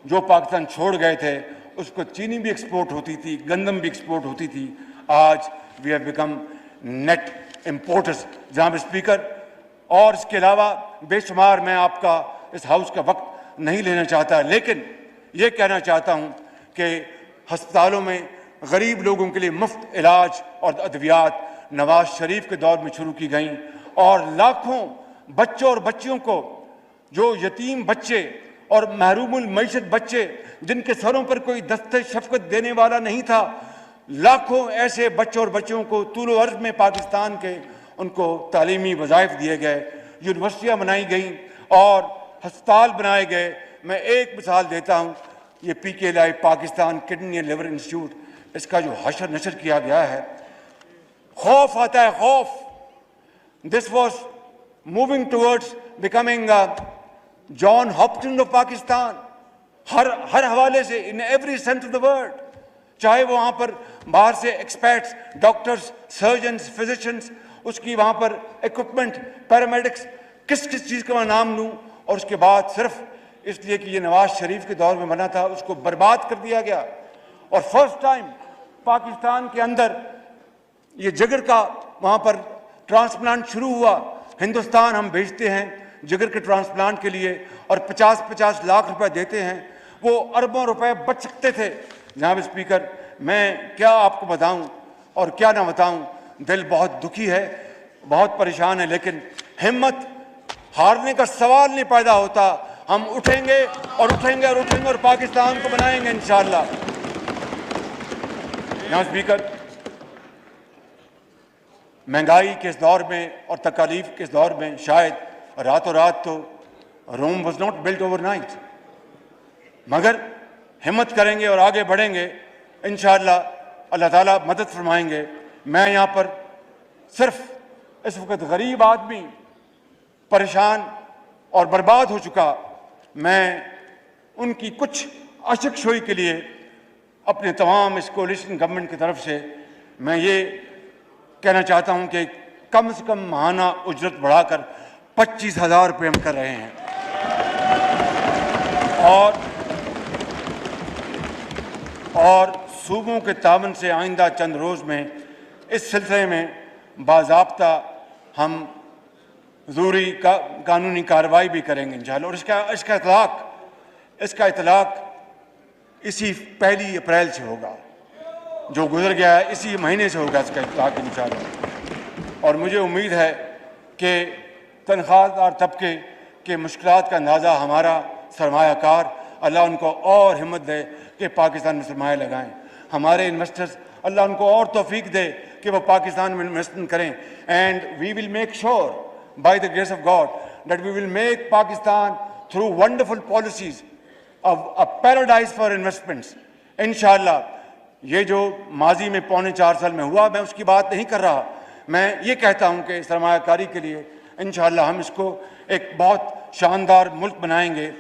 [SPEAKER 1] जो पाकिस्तान छोड़ गए थे उसको चीनी भी एक्सपोर्ट होती थी, गंदम भी एक्सपोर्ट होती थी। आज we have become net importers. जनाब स्पीकर, और इसके अलावा बेशुमार मैं आपका इस हाउस का वक्त नहीं लेना चाहता, लेकिन ये कहना चाहता हूँ कि हस्पतालों में गरीब लोगों के लिए मुफ्त इलाज और अद्वियात नवाज शरीफ के दौर में शुरू की गई और लाखों बच्चों और बच्चियों को, जो यतीम बच्चे और महरूमुल मईशत बच्चे जिनके सरों पर कोई दस्ते शफकत देने वाला नहीं था, लाखों ऐसे बच्चों और बच्चियों को तूल अर्ज में पाकिस्तान के उनको तालीमी वज़ाइफ दिए गए, यूनिवर्सिटियाँ बनाई गई और हस्पताल बनाए गए। मैं एक मिसाल देता हूँ, ये PKLI Pakistan kidney and liver institute, इसका जो हशर नशर किया गया है, खौफ आता है, खौफ। This was moving towards becoming John Hopkins of Pakistan. हर हवाले से, in every sense of the word, चाहे वो वहाँ पर बाहर से एक्सपर्ट्स, डॉक्टर्स, सर्जन्स, फिजिशियंस, उसकी वहाँ पर इक्विपमेंट, पैरामेडिक्स, किस किस चीज़ का मैं नाम लूँ, और उसके बाद सिर्फ इसलिए कि ये नवाज शरीफ के दौर में बना था, उसको बर्बाद कर दिया गया। और फर्स्ट टाइम पाकिस्तान के अंदर ये जिगर का वहाँ पर ट्रांसप्लांट शुरू हुआ। हिंदुस्तान हम भेजते हैं जिगर के ट्रांसप्लांट के लिए और 50-50 लाख रुपए देते हैं। वो अरबों रुपए बच सकते थे। जनाब स्पीकर, मैं क्या आपको बताऊं और क्या ना बताऊं, दिल बहुत दुखी है, बहुत परेशान है, लेकिन हिम्मत हारने का सवाल नहीं पैदा होता। हम उठेंगे और उठेंगे और उठेंगे और पाकिस्तान को बनाएंगे इंशाअल्लाह। जनाब स्पीकर, महंगाई के इस दौर में और तकालीफ के इस दौर में शायद रातों रात तो Rome was not built overnight, मगर हिम्मत करेंगे और आगे बढ़ेंगे इंशाअल्लाह, अल्लाह ताला मदद फरमाएंगे। मैं यहाँ पर सिर्फ इस वक्त गरीब आदमी, परेशान और बर्बाद हो चुका, मैं उनकी कुछ अशकशोई के लिए अपने तमाम इस कोलिशन गवर्नमेंट की तरफ से मैं ये कहना चाहता हूँ कि कम से कम माहाना उजरत बढ़ाकर 25,000 रुपये हम कर रहे हैं। और सूबों के तावन से आइंदा चंद रोज़ में इस सिलसिले में बाज़ाब्ता हम ज़रूरी कानूनी कार्रवाई भी करेंगे इंशाअल्लाह। और इसका इतलाक़ इसी 1 अप्रैल से होगा, जो गुजर गया है इसी महीने से होगा इसका इतलाक़ इंशाअल्लाह। और मुझे उम्मीद है कि तनख्वाहदार तबके के मुश्किलात का अंदाज़ा हमारा सरमायाकार, अल्लाह उनको और हिम्मत दे कि पाकिस्तान में सरमाया लगाएं। हमारे इन्वेस्टर्स, अल्लाह उनको और तौफीक दे कि वो पाकिस्तान में इन्वेस्टमेंट करें। And we will make sure by the grace of God that we will make Pakistan through wonderful policies of a paradise for investments इंशाअल्लाह। ये जो माजी में 3.25 साल में हुआ, मैं उसकी बात नहीं कर रहा। मैं ये कहता हूँ कि सरमायाकारी के लिए इंशाअल्लाह हम इसको एक बहुत शानदार मुल्क बनाएंगे।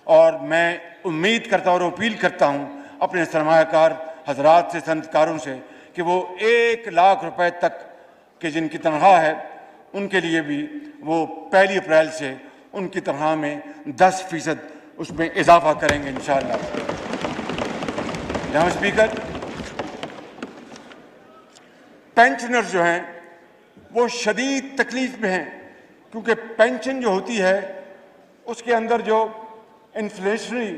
[SPEAKER 1] और मैं उम्मीद करता हूँ और अपील करता हूँ अपने सरमायाकार हजरात से, सनतकारों से कि वो 1 लाख रुपए तक के जिनकी तनख्वाह है उनके लिए भी वो 1 अप्रैल से उनकी तनख्वाह में 10% उसमें इजाफा करेंगे इंशाअल्लाह। जनाब स्पीकर, पेंशनर्स जो हैं वो शदीद तकलीफ में हैं, क्योंकि पेंशन जो होती है उसके अंदर जो इन्फ्लेशनरी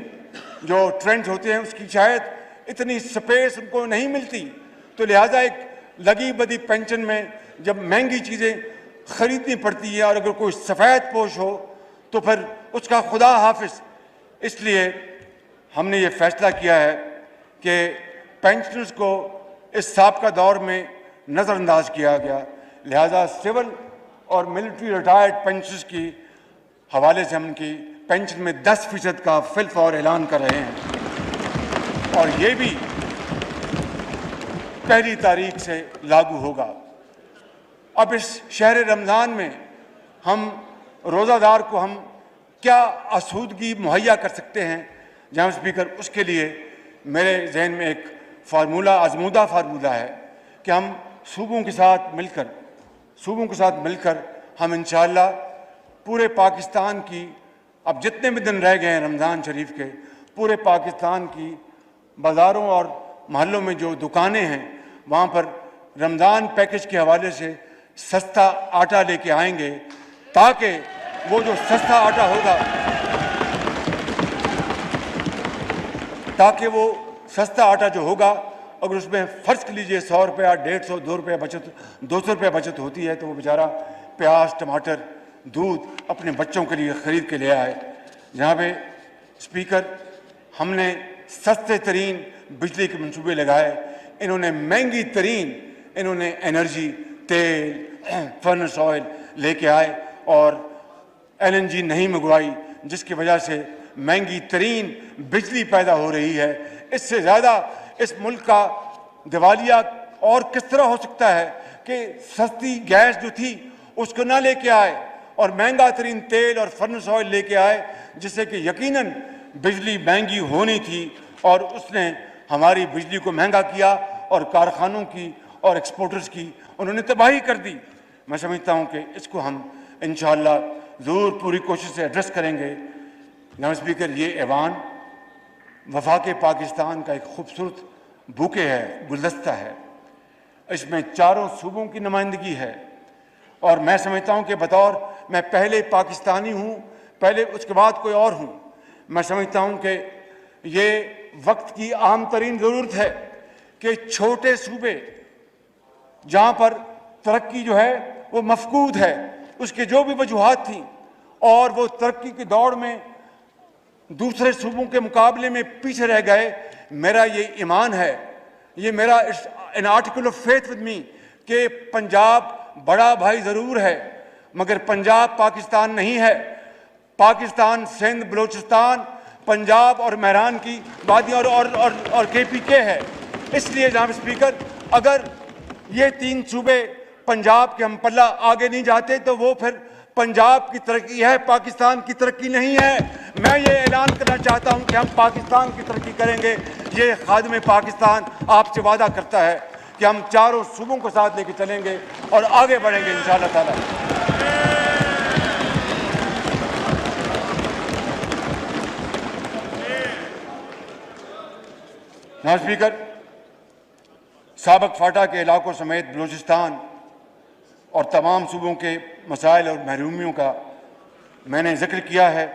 [SPEAKER 1] जो ट्रेंड्स होते हैं उसकी शायद इतनी स्पेस उनको नहीं मिलती। तो लिहाजा एक लगी बदी पेंशन में जब महंगी चीज़ें ख़रीदनी पड़ती है और अगर कोई सफ़ेद पोश हो तो फिर उसका खुदा हाफिज। इसलिए हमने ये फैसला किया है कि पेंशनर्स को इस साबका दौर में नज़रअंदाज किया गया, लिहाजा सिविल और मिलिट्री रिटायर्ड पेंशनर्स की हवाले से हम उनकी पेंशन में 10% का फिलफौर ऐलान कर रहे हैं और ये भी 1 तारीख से लागू होगा। अब इस शहर रमज़ान में हम रोज़ादार को हम क्या आसूदगी मुहैया कर सकते हैं जनाब स्पीकर, उसके लिए मेरे जहन में एक फार्मूला, आजमूदा फार्मूला है कि हम सूबों के साथ मिलकर हम इंशाअल्लाह पूरे पाकिस्तान की, अब जितने भी दिन रह गए हैं रमज़ान शरीफ के, पूरे पाकिस्तान की बाज़ारों और महल्लों में जो दुकानें हैं वहाँ पर रमज़ान पैकेज के हवाले से सस्ता आटा लेके आएंगे, ताकि वो जो सस्ता आटा होगा, ताकि वो सस्ता आटा जो होगा अगर उसमें फ़र्ज़ कर लीजिए 100 रुपया, 150, 2 रुपये बचत, 200 रुपये बचत होती है, तो वो बेचारा प्याज, टमाटर, दूध अपने बच्चों के लिए ख़रीद के ले आए। जनाब स्पीकर, हमने सस्ते तरीन बिजली के मंसूबे लगाए, इन्होंने महंगी तरीन एनर्जी, तेल, फर्नेस ऑयल लेके आए और LNG नहीं मंगवाई, जिसकी वजह से महंगी तरीन बिजली पैदा हो रही है। इससे ज़्यादा इस मुल्क का दिवालिया और किस तरह हो सकता है कि सस्ती गैस जो थी उसको ना लेके आए और महंगा तरीन तेल और फर्नेस ऑयल लेके आए, जिससे कि यकीनन बिजली महंगी होनी थी और उसने हमारी बिजली को महंगा किया और कारखानों की और एक्सपोर्टर्स की उन्होंने तबाही कर दी। मैं समझता हूँ कि इसको हम इंशाअल्लाह ज़रूर पूरी कोशिश से एड्रेस करेंगे। जनाब स्पीकर, ये ऐवान वफाक पाकिस्तान का एक खूबसूरत बुके है, गुलदस्ता है। इसमें चारों सूबों की नुमाइंदगी है और मैं समझता हूँ कि बतौर मैं पहले पाकिस्तानी हूँ, पहले उसके बाद कोई और हूँ। मैं समझता हूँ कि ये वक्त की आम तरीन ज़रूरत है कि छोटे सूबे जहाँ पर तरक्की जो है वो मफकूद है, उसके जो भी वजूहात थी और वो तरक्की की दौड़ में दूसरे सूबों के मुकाबले में पीछे रह गए, मेरा ये ईमान है, ये मेरा an article of faith with me कि पंजाब बड़ा भाई ज़रूर है मगर पंजाब पाकिस्तान नहीं है। पाकिस्तान सिंध, बलूचिस्तान, पंजाब और मेहरान की वादियाँ और KPK है। इसलिए जनाब स्पीकर, अगर ये तीन सूबे पंजाब के हम पल्ला आगे नहीं जाते तो वो फिर पंजाब की तरक्की है, पाकिस्तान की तरक्की नहीं है। मैं ये ऐलान करना चाहता हूँ कि हम पाकिस्तान की तरक्की करेंगे। ये खादिम पाकिस्तान आपसे वादा करता है कि हम चारों सूबों को साथ लेके चलेंगे और आगे बढ़ेंगे इंशाअल्लाह ताला। जनाब स्पीकर, साबक फाटा के इलाकों समेत बलूचिस्तान और तमाम सूबों के मसाइल और महरूमियों का मैंने जिक्र किया है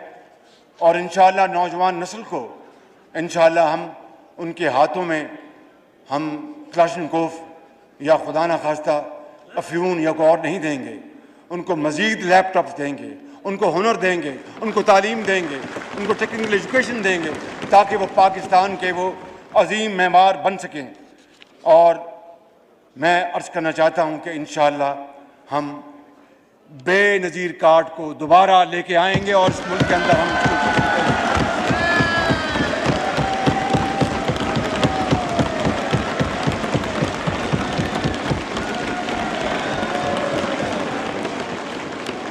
[SPEAKER 1] और इंशाअल्लाह नौजवान नस्ल को इंशाअल्लाह हम उनके हाथों में हम क्लाशनकोफ या खुदा न खास्ता अफ्यून या कोई और नहीं देंगे। उनको मज़ीद लैपटॉप्स देंगे, उनको हुनर देंगे, उनको तालीम देंगे, उनको टेक्निकल एजुकेशन देंगे ताकि वो पाकिस्तान के वो अजीम मेमार बन सकें। और मैं अर्ज़ करना चाहता हूँ कि इंशाअल्लाह हम बेनज़ीर कार्ड को दोबारा लेके आएंगे और इस मुल्क के अंदर हम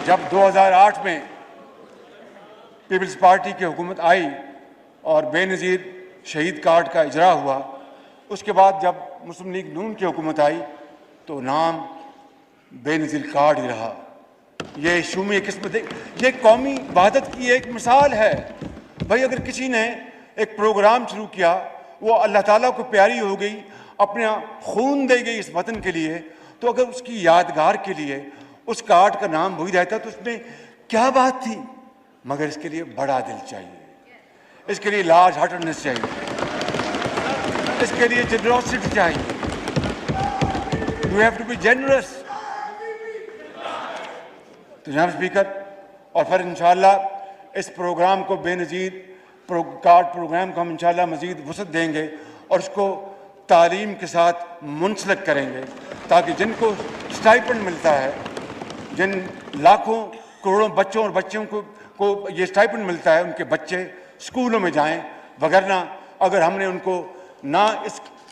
[SPEAKER 1] जब 2008 में पीपल्स पार्टी की हुकूमत आई और बेनज़ीर शहीद कार्ड का इजरा हुआ, उसके बाद जब मुस्लिम लीग नून की हुकूमत आई तो नाम बेनज़ीर कार्ड ही रहा। ये शुमी किस्मत, ये कौमी वहादत की एक मिसाल है। भाई अगर किसी ने एक प्रोग्राम शुरू किया, वो अल्लाह ताला को प्यारी हो गई, अपना खून दे गई इस वतन के लिए, तो अगर उसकी यादगार के लिए उस कार्ड का नाम वही रहता तो उसमें क्या बात थी। मगर इसके लिए बड़ा दिल चाहिए, इसके लिए लार्ज हार्टेडनेस चाहिए, इसके लिए जेनरोसिटी चाहिए। You have to be generous. तो जनाब स्पीकर, और फिर इंशाअल्लाह इस प्रोग्राम को बेनज़ीर कार्ड प्रोग्राम को हम इंशाअल्लाह मज़ीद वसअत देंगे और इसको तालीम के साथ मुंसलिक करेंगे ताकि जिनको स्टाइपेंड मिलता है, जिन लाखों करोड़ों बच्चों और बच्चियों को ये स्टाइपेंड मिलता है, उनके बच्चे स्कूलों में जाएं। वगरना अगर हमने उनको ना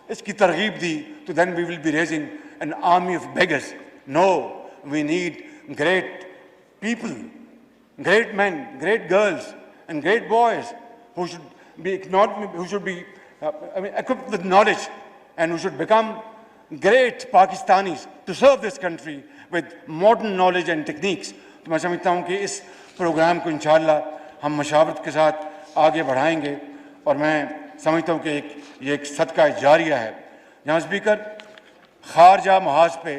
[SPEAKER 1] इसकी तरगीब दी तो then we will be raising an army of beggars. No, we need great people, great men, great girls and great boys who should be equipped with knowledge and who should become great Pakistanis to serve this country with modern knowledge and techniques। तो मैं समझता हूँ कि इस programme को इंशाअल्लाह हम मशावरत के साथ आगे बढ़ाएंगे और मैं समझता हूँ कि ये एक सदका जारिया है। जहाँ स्पीकर, खारजा महाज पे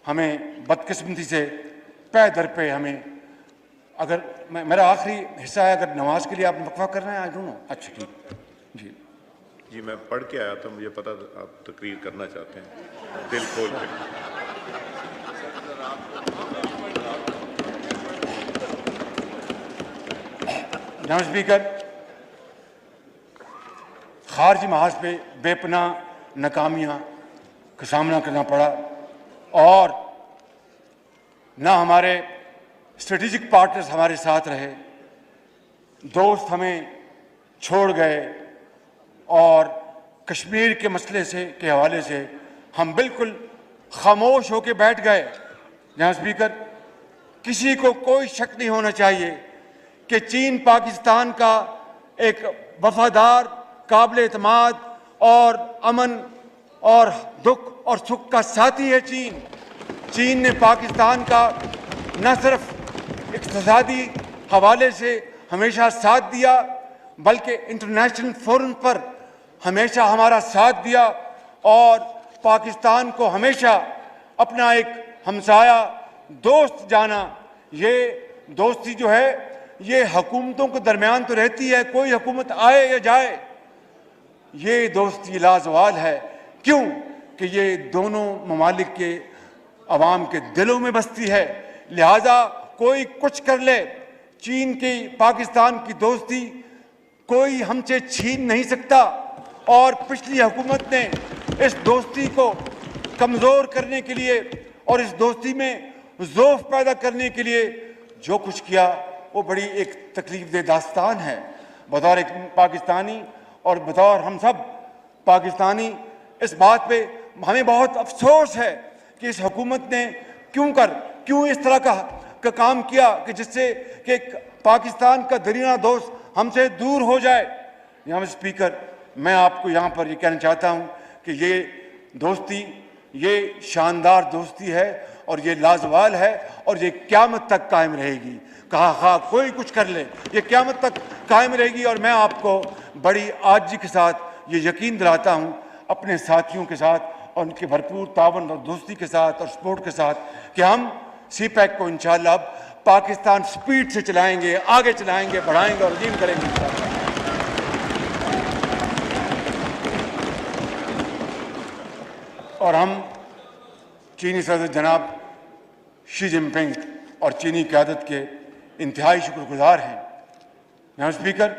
[SPEAKER 1] हमें बदकिस्मती से पे दर पे हमें, अगर मेरा आखिरी हिस्सा है, अगर नमाज के लिए आप वक्फा कर रहे हैं, आई डोंट नो। अच्छा ठीक जी
[SPEAKER 2] जी, मैं पढ़ के आया था, मुझे पता था आप तकरीर करना चाहते हैं, दिल खोल के।
[SPEAKER 1] जनाब स्पीकर, खारजी महाज पे बेपनाह नाकामियाँ का सामना करना पड़ा और ना हमारे स्ट्रेटेजिक पार्टनर्स हमारे साथ रहे, दोस्त हमें छोड़ गए और कश्मीर के मसले के हवाले से हम बिल्कुल खामोश होकर बैठ गए। जहाँ स्पीकर, किसी को कोई शक नहीं होना चाहिए कि चीन पाकिस्तान का एक वफादार, काबिल एतमाद और अमन और दुख और सुख का साथी है। चीन ने पाकिस्तान का न सिर्फ इक़्तिसादी हवाले से हमेशा साथ दिया, बल्कि इंटरनेशनल फोरम पर हमेशा हमारा साथ दिया और पाकिस्तान को हमेशा अपना एक हमसाया दोस्त जाना। ये दोस्ती जो है ये हुकूमतों के दरमियान तो रहती है, कोई हुकूमत आए या जाए, ये दोस्ती लाजवाल है। क्यों कि ये दोनों ममालिक के अवाम के दिलों में बसती है। लिहाजा कोई कुछ कर ले, चीन की पाकिस्तान की दोस्ती कोई हमसे छीन नहीं सकता। और पिछली हुकूमत ने इस दोस्ती को कमज़ोर करने के लिए और इस दोस्ती में ज़ौफ़ पैदा करने के लिए जो कुछ किया वो बड़ी एक तकलीफ दे दास्तान है। बतौर एक पाकिस्तानी और बतौर हम सब पाकिस्तानी इस बात पे हमें बहुत अफसोस है कि इस हुकूमत ने क्यों इस तरह का काम किया कि जिससे कि पाकिस्तान का दरीना दोस्त हमसे दूर हो जाए। यहाँ स्पीकर, मैं आपको यहाँ पर ये कहना चाहता हूँ कि ये दोस्ती ये शानदार दोस्ती है और ये लाजवाल है और ये क़यामत तक कायम रहेगी। कहा कोई कुछ कर ले, ये क़यामत तक कायम रहेगी। और मैं आपको बड़ी आजिज़ी के साथ ये यकीन दिलाता हूँ अपने साथियों के साथ और उनके भरपूर तावन और दोस्ती के साथ और सपोर्ट के साथ कि हम CPEC को इंशाअल्लाह अब पाकिस्तान स्पीड से चलाएंगे, आगे चलाएंगे, बढ़ाएंगे और अजीम करेंगे। और हम चीनी सदर जनाब शी जिनपिंग और चीनी क़यादत के इंतहाई शुक्रगुजार हैं। जनाब स्पीकर,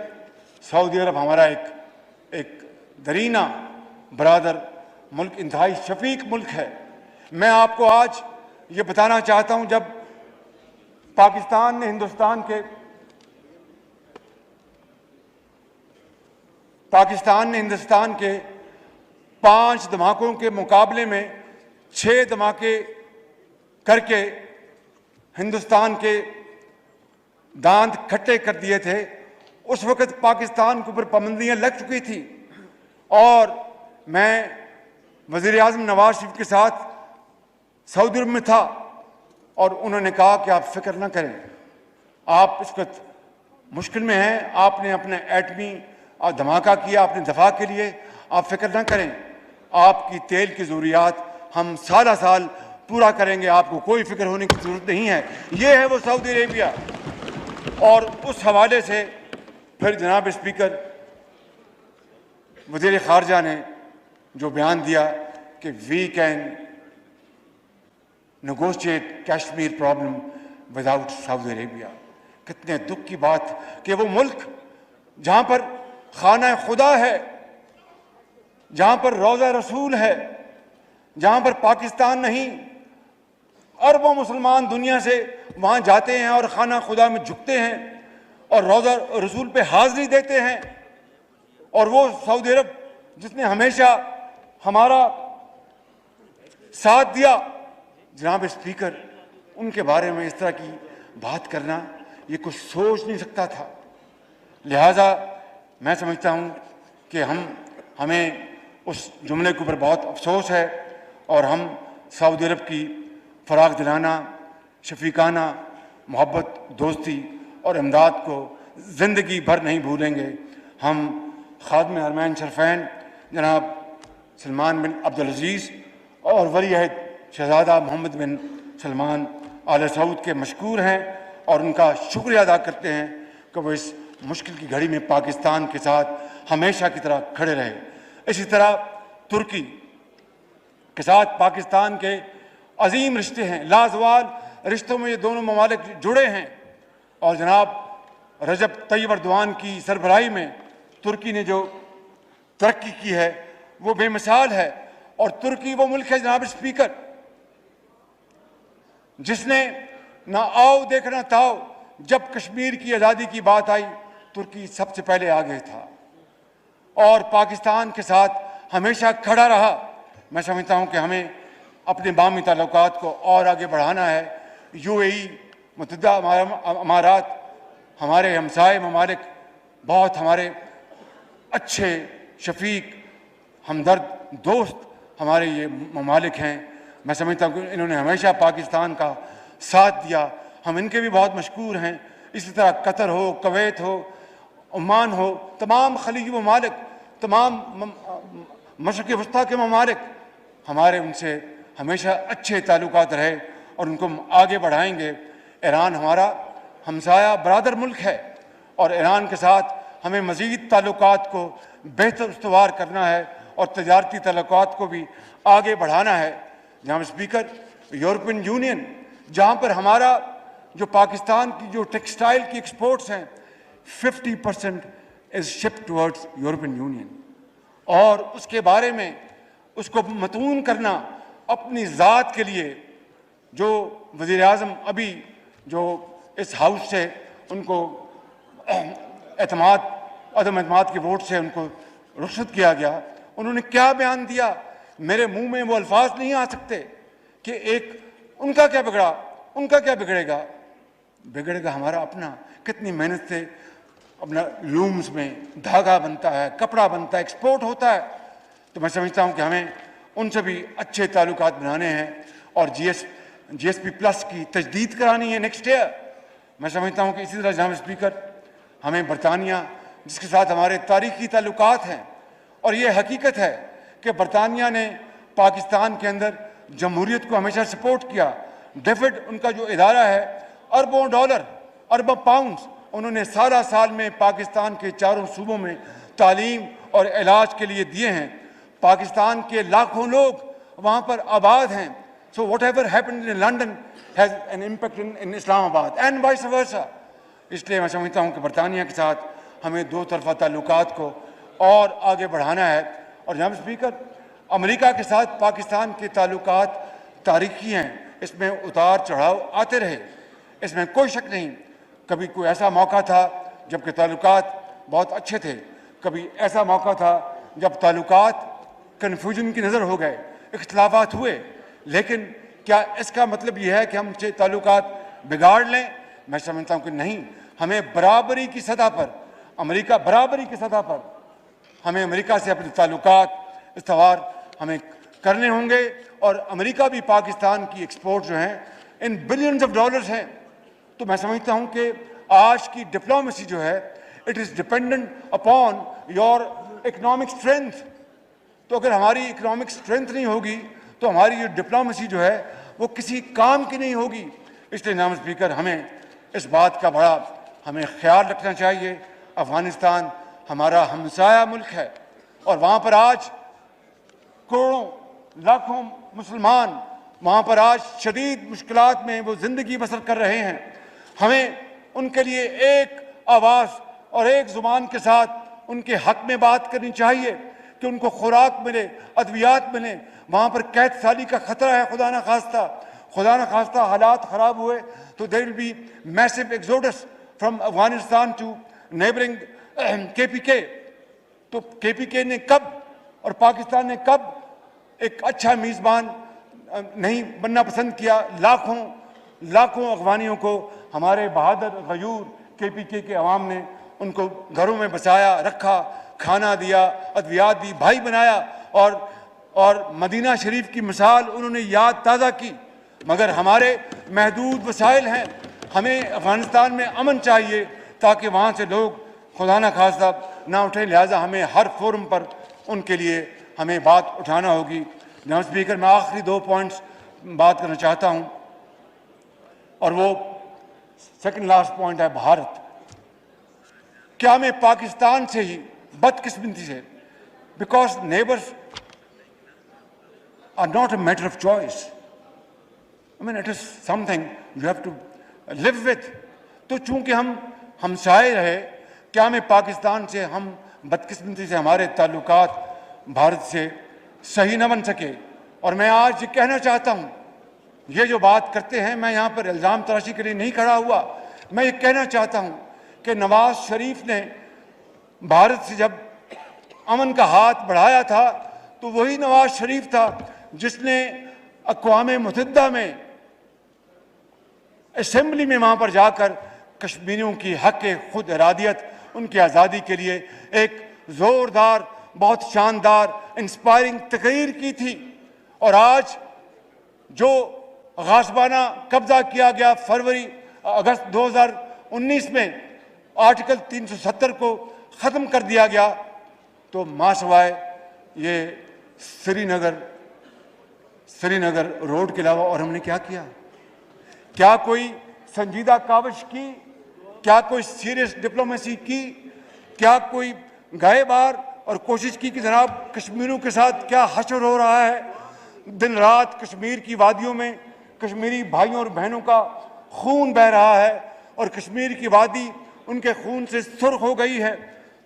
[SPEAKER 1] सऊदी अरब हमारा एक दरीना बरादर मुल्क, इंतहाई शफीक मुल्क है। मैं आपको आज ये बताना चाहता हूँ, जब पाकिस्तान ने हिंदुस्तान के 5 धमाकों के मुकाबले में 6 धमाके करके हिंदुस्तान के दांत खट्टे कर दिए थे, उस वक़्त पाकिस्तान के ऊपर पाबंदियां लग चुकी थी। और मैं वज़ीर आज़म नवाज शरीफ के साथ सऊदी अरब में था और उन्होंने कहा कि आप फिक्र ना करें, आप इस वक्त मुश्किल में हैं, आपने अपने एटमी धमाका किया अपने दफा के लिए, आप फिक्र ना करें, आपकी तेल की ज़रूरियात हम साल पूरा करेंगे, आपको कोई फिक्र होने की ज़रूरत नहीं है। ये है वो सऊदी अरेबिया। और उस हवाले से फिर जनाब स्पीकर, वज़ीर ख़ारजा ने जो बयान दिया कि we can negotiate Kashmir problem without Saudi Arabia. कितने दुख की बात कि वो मुल्क जहाँ पर खाना खुदा है, जहाँ पर रोज़ा रसूल है, जहाँ पर पाकिस्तान नहीं अरबों मुसलमान दुनिया से वहाँ जाते हैं और खाना खुदा में झुकते हैं और रोज़ा रसूल पे हाज़िरी देते हैं। और वो सऊदी अरब जिसने हमेशा हमारा साथ दिया, जनाब स्पीकर, उनके बारे में इस तरह की बात करना ये कुछ सोच नहीं सकता था। लिहाजा मैं समझता हूँ कि हमें उस जुमले के ऊपर बहुत अफसोस है और हम सऊदी अरब की फ़राग़ दिलाना, शफ़ीकाना मोहब्बत, दोस्ती और इमदाद को ज़िंदगी भर नहीं भूलेंगे। हम ख़ादिम हरमैन शरफ़ैन जनाब सलमान बिन अब्दुल अज़ीज़ और वली अहद शहज़ादा मोहम्मद बिन सलमान आले सऊद के मशकूर हैं और उनका शुक्रिया अदा करते हैं कि वो इस मुश्किल की घड़ी में पाकिस्तान के साथ हमेशा की तरह खड़े रहे। इसी तरह तुर्की के साथ पाकिस्तान के अजीम रिश्ते हैं, लाजवाल रिश्तों में ये दोनों ममालिक जुड़े हैं। और जनाब रजब तय्यब अर्दवान की सरबराही में तुर्की ने जो तरक्की की है वो बेमिसाल है। और तुर्की वो मुल्क है जनाब स्पीकर जिसने ना आओ देखना ताओ, जब कश्मीर की आज़ादी की बात आई तुर्की सबसे पहले आगे था और पाकिस्तान के साथ हमेशा खड़ा रहा। मैं समझता हूँ कि हमें अपने बामी ताल्लुकात को और आगे बढ़ाना है। UAE, मुत्तहिदा अमारात, हमारे हमसाए ममालिक बहुत हमारे अच्छे शफीक, हमदर्द, दोस्त हमारे ये ममालिक हैं। मैं समझता हूँ कि इन्होंने हमेशा पाकिस्तान का साथ दिया, हम इनके भी बहुत मशकूर हैं। इसी तरह कतर हो, कवैत हो, ओमान हो, तमाम खलीजी ममालिक, तमाम मशरक़ वस्ता के ममालिक, हमारे उनसे हमेशा अच्छे ताल्लुकात रहे और उनको हम आगे बढ़ाएंगे। ईरान हमारा हमसाया बरादर मुल्क है और ईरान के साथ हमें मज़ीद ताल्लुकात को बेहतर उस्तवार करना है और तजारती ताल्लुकात को भी आगे बढ़ाना है। जनाब स्पीकर, यूरोपियन यूनियन, जहाँ पर हमारा जो पाकिस्तान की जो टेक्सटाइल की एक्सपोर्ट्स हैं 50% is shipped towards European union, और उसके बारे में उसको मतून करना अपनी ज़ात के लिए, जो वज़ीर आज़म अभी जो इस हाउस से उनको अदम एतमाद के वोट से उनको रुखसत किया गया, उन्होंने क्या बयान दिया, मेरे मुंह में वो अल्फाज नहीं आ सकते कि एक उनका क्या बिगड़ा, उनका क्या बिगड़ेगा। बिगड़ेगा हमारा अपना। कितनी मेहनत से अपना लूम्स में धागा बनता है, कपड़ा बनता है, एक्सपोर्ट होता है। तो मैं समझता हूँ कि हमें उनसे भी अच्छे ताल्लुकात बनाने हैं और GSP प्लस की तजदीद करानी है नेक्स्ट ईयर। मैं समझता हूँ कि इसी तरह जनाब स्पीकर, हमें बरतानिया, जिसके साथ हमारे तारीख़ी ताल्लुकात हैं, और ये हकीकत है कि बरतानिया ने पाकिस्तान के अंदर जमहूरियत को हमेशा सपोर्ट किया। डेफिड उनका जो इदारा है, अरबों डॉलर, अरबों पाउंड्स उन्होंने सारा साल में पाकिस्तान के चारों सूबों में तालीम और इलाज के लिए दिए हैं। पाकिस्तान के लाखों लोग वहाँ पर आबाद हैं। So what ever happened in London has an impact in Islamabad and vice versa. इसलिए मैं समझता हूँ कि बरतानिया के साथ हमें दो तरफा ताल्लुकात को और आगे बढ़ाना है। और जनाब स्पीकर, अमेरिका के साथ पाकिस्तान के ताल्लुकात तारीख़ी हैं, इसमें उतार चढ़ाव आते रहे, इसमें कोई शक नहीं। कभी कोई ऐसा मौका था जबकि ताल्लुकात बहुत अच्छे थे, कभी ऐसा मौका था जब ताल्लुकात कन्फ्यूजन की नज़र हो गए, इख्तलाफात हुए। लेकिन क्या इसका मतलब यह है कि हम ताल्लुकात बिगाड़ लें? मैं समझता हूँ कि नहीं। हमें बराबरी की सतह पर, अमेरिका बराबरी की सतह पर हमें अमेरिका से अपने ताल्लुकात इस्तवार हमें करने होंगे। और अमेरिका भी पाकिस्तान की एक्सपोर्ट जो हैं इन बिलियंस ऑफ डॉलर्स हैं। तो मैं समझता हूँ कि आज की डिप्लोमेसी जो है, it is dependent upon your economic strength. तो अगर हमारी इकोनॉमिक स्ट्रेंथ नहीं होगी तो हमारी ये डिप्लोमेसी जो है वो किसी काम की नहीं होगी। इसलिए जनाब स्पीकर, हमें इस बात का बड़ा हमें ख्याल रखना चाहिए। अफ़गानिस्तान हमारा हमसाया मुल्क है और वहाँ पर आज करोड़ों लाखों मुसलमान वहाँ पर आज शदीद मुश्किलात में वो ज़िंदगी बसर कर रहे हैं। हमें उनके लिए एक आवाज़ और एक ज़ुबान के साथ उनके हक़ में बात करनी चाहिए कि उनको खुराक मिले, अद्वियात मिले। वहाँ पर कैद साली का ख़तरा है, खुदा न खास्ता हालात ख़राब हुए तो there will be massive exodus from Afghanistan to neighbouring KPK। तो KPK ने कब और पाकिस्तान ने कब एक अच्छा मेज़बान नहीं बनना पसंद किया? लाखों अफगानियों को हमारे बहादुर गयूर KPK के अवाम ने उनको घरों में बसाया, रखा, खाना दिया, अद्वियात दी, भाई बनाया और मदीना शरीफ की मिसाल उन्होंने याद ताज़ा की। मगर हमारे महदूद वसाइल हैं, हमें अफ़गानिस्तान में अमन चाहिए ताकि वहाँ से लोग खुदा न खास्ता ना उठे। लिहाजा हमें हर फोरम पर उनके लिए हमें बात उठाना होगी। जनाब स्पीकर, मैं आखिरी 2 पॉइंट्स बात करना चाहता हूँ और वो सेकंड लास्ट पॉइंट है भारत। क्या हमें पाकिस्तान से ही बदकिस्मती से, because neighbours are not a matter of choice, I mean it is something you have to live with. तो चूंकि हम हमसाए रहे, क्या हमें पाकिस्तान से हम बदकिस्मती से हमारे ताल्लुकात भारत से सही न बन सके? और मैं आज ये कहना चाहता हूँ, ये जो बात करते हैं, मैं यहाँ पर इल्ज़ाम तराशी के लिए नहीं खड़ा हुआ। मैं ये कहना चाहता हूँ कि नवाज शरीफ ने भारत से जब अमन का हाथ बढ़ाया था तो वही नवाज शरीफ था जिसने अक़वाम मुत्तहिदा में असेंबली में वहाँ पर जाकर कश्मीरियों की हक़ खुद इरादियत, उनकी आज़ादी के लिए एक ज़ोरदार, बहुत शानदार, इंस्पायरिंग तकरीर की थी। और आज जो गासबाना कब्जा किया गया अगस्त 19 में आर्टिकल 370 को ख़त्म कर दिया गया, तो मासवाए ये श्रीनगर रोड के अलावा और हमने क्या किया? क्या कोई संजीदा काविश की? क्या कोई सीरियस डिप्लोमेसी की? क्या कोई गए बार और कोशिश की कि जनाब कश्मीरियों के साथ क्या हश्र हो रहा है? दिन रात कश्मीर की वादियों में कश्मीरी भाइयों और बहनों का खून बह रहा है और कश्मीर की वादी उनके खून से सुर्ख हो गई है।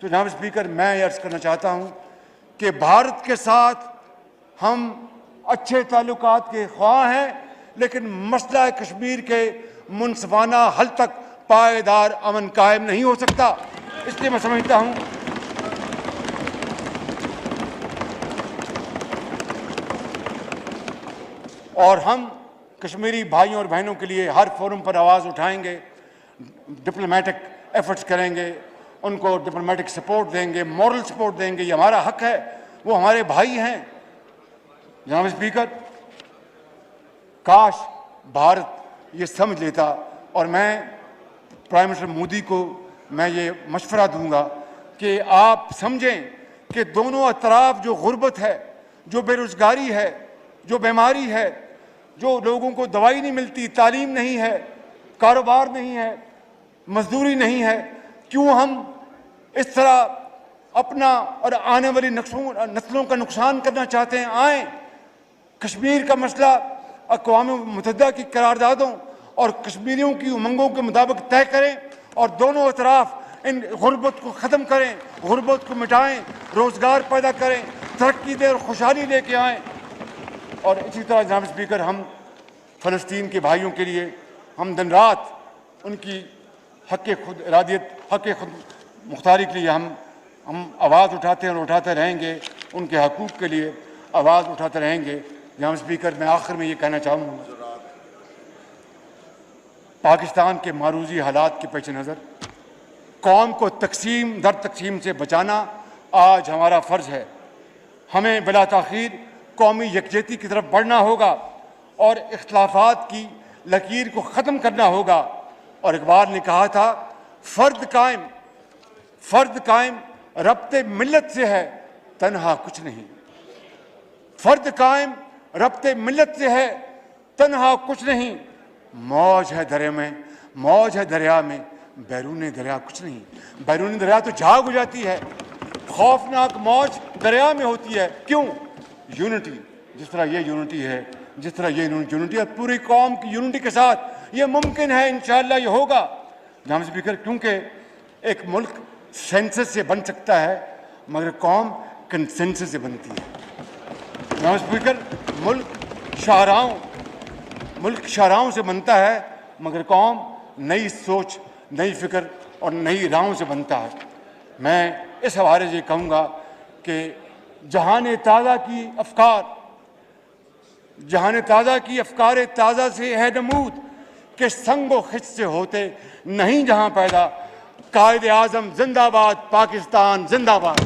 [SPEAKER 1] तो जनाब स्पीकर, मैं ये अर्ज़ करना चाहता हूँ कि भारत के साथ हम अच्छे ताल्लुकात के ख्वाह हैं, लेकिन मसला कश्मीर के मुनसिफाना हल तक पायदार अमन कायम नहीं हो सकता। इसलिए मैं समझता हूँ और हम कश्मीरी भाइयों और बहनों के लिए हर फोरम पर आवाज़ उठाएंगे, डिप्लोमेटिक एफर्ट्स करेंगे, उनको डिप्लोमेटिक सपोर्ट देंगे, मॉरल सपोर्ट देंगे। ये हमारा हक है, वो हमारे भाई हैं। जनाब स्पीकर, काश भारत ये समझ लेता, और मैं प्राइम मिनिस्टर मोदी को मैं ये मशवरा दूंगा कि आप समझें कि दोनों अतराफ जो गुर्बत है, जो बेरोज़गारी है, जो बीमारी है, जो लोगों को दवाई नहीं मिलती, तालीम नहीं है, कारोबार नहीं है, मजदूरी नहीं है, क्यों हम इस तरह अपना और आने वाली नस्लों का नुकसान करना चाहते हैं? आए कश्मीर का मसला अक़वाम मुत्तहिदा की करारदादों और कश्मीरियों की उमंगों के मुताबिक तय करें और दोनों अतराफ इन गुर्बत को ख़त्म करें, गुर्बत को मिटाएं, रोज़गार पैदा करें, तरक्की दें और खुशहाली लेके आएँ। और इसी तरह जनाब स्पीकर, हम फ़लस्तीन के भाइयों के लिए हम दिन रात उनकी हक़ खुद इरादियत, हक़ खुद मुख्तारी के लिए हम आवाज़ उठाते हैं और उठाते रहेंगे, उनके हकूक़ के लिए आवाज़ उठाते रहेंगे। जनाब स्पीकर, मैं आखिर में ये कहना चाहूँगा, पाकिस्तान के मारूजी हालात के पेश नज़र कौम को तकसीम दर तकसीम से बचाना आज हमारा फ़र्ज़ है। हमें बिला ताख़ीर कौमी यकजहती की तरफ बढ़ना होगा और इख्तिलाफ़ात की लकीर को ख़त्म करना होगा। और इकबाल ने कहा था, फ़र्द कायम रब्ते मिल्लत से है, तन्हा कुछ नहीं। फ़र्द कायम रब्ते मिल्लत से है, तन्हा कुछ नहीं। मौज है दरिया में, बैरून दरिया कुछ नहीं। बैरून दरिया तो झाग हो जाती है, खौफनाक मौज दरिया में होती है। क्यों? यूनिटी, जिस तरह ये यूनिटी है, जिस तरह ये यूनिटी है, पूरी कौम की यूनिटी के साथ ये मुमकिन है, इंशाअल्लाह ये होगा। जनाब स्पीकर, क्योंकि एक मुल्क सेंसस से बन सकता है मगर कौम कंसेंसस से बनती है। जनाब स्पीकर, मुल्क शाहराहों से बनता है मगर कौम नई सोच, नई फिक्र और नई राहों से बनता है। मैं इस हवाले से कहूँगा कि जहान ताज़ा की अफ़कार ताज़ा से है नमूद के संगो खिच से होते नहीं जहाँ पैदा। कायदे आज़म जिंदाबाद, पाकिस्तान जिंदाबाद।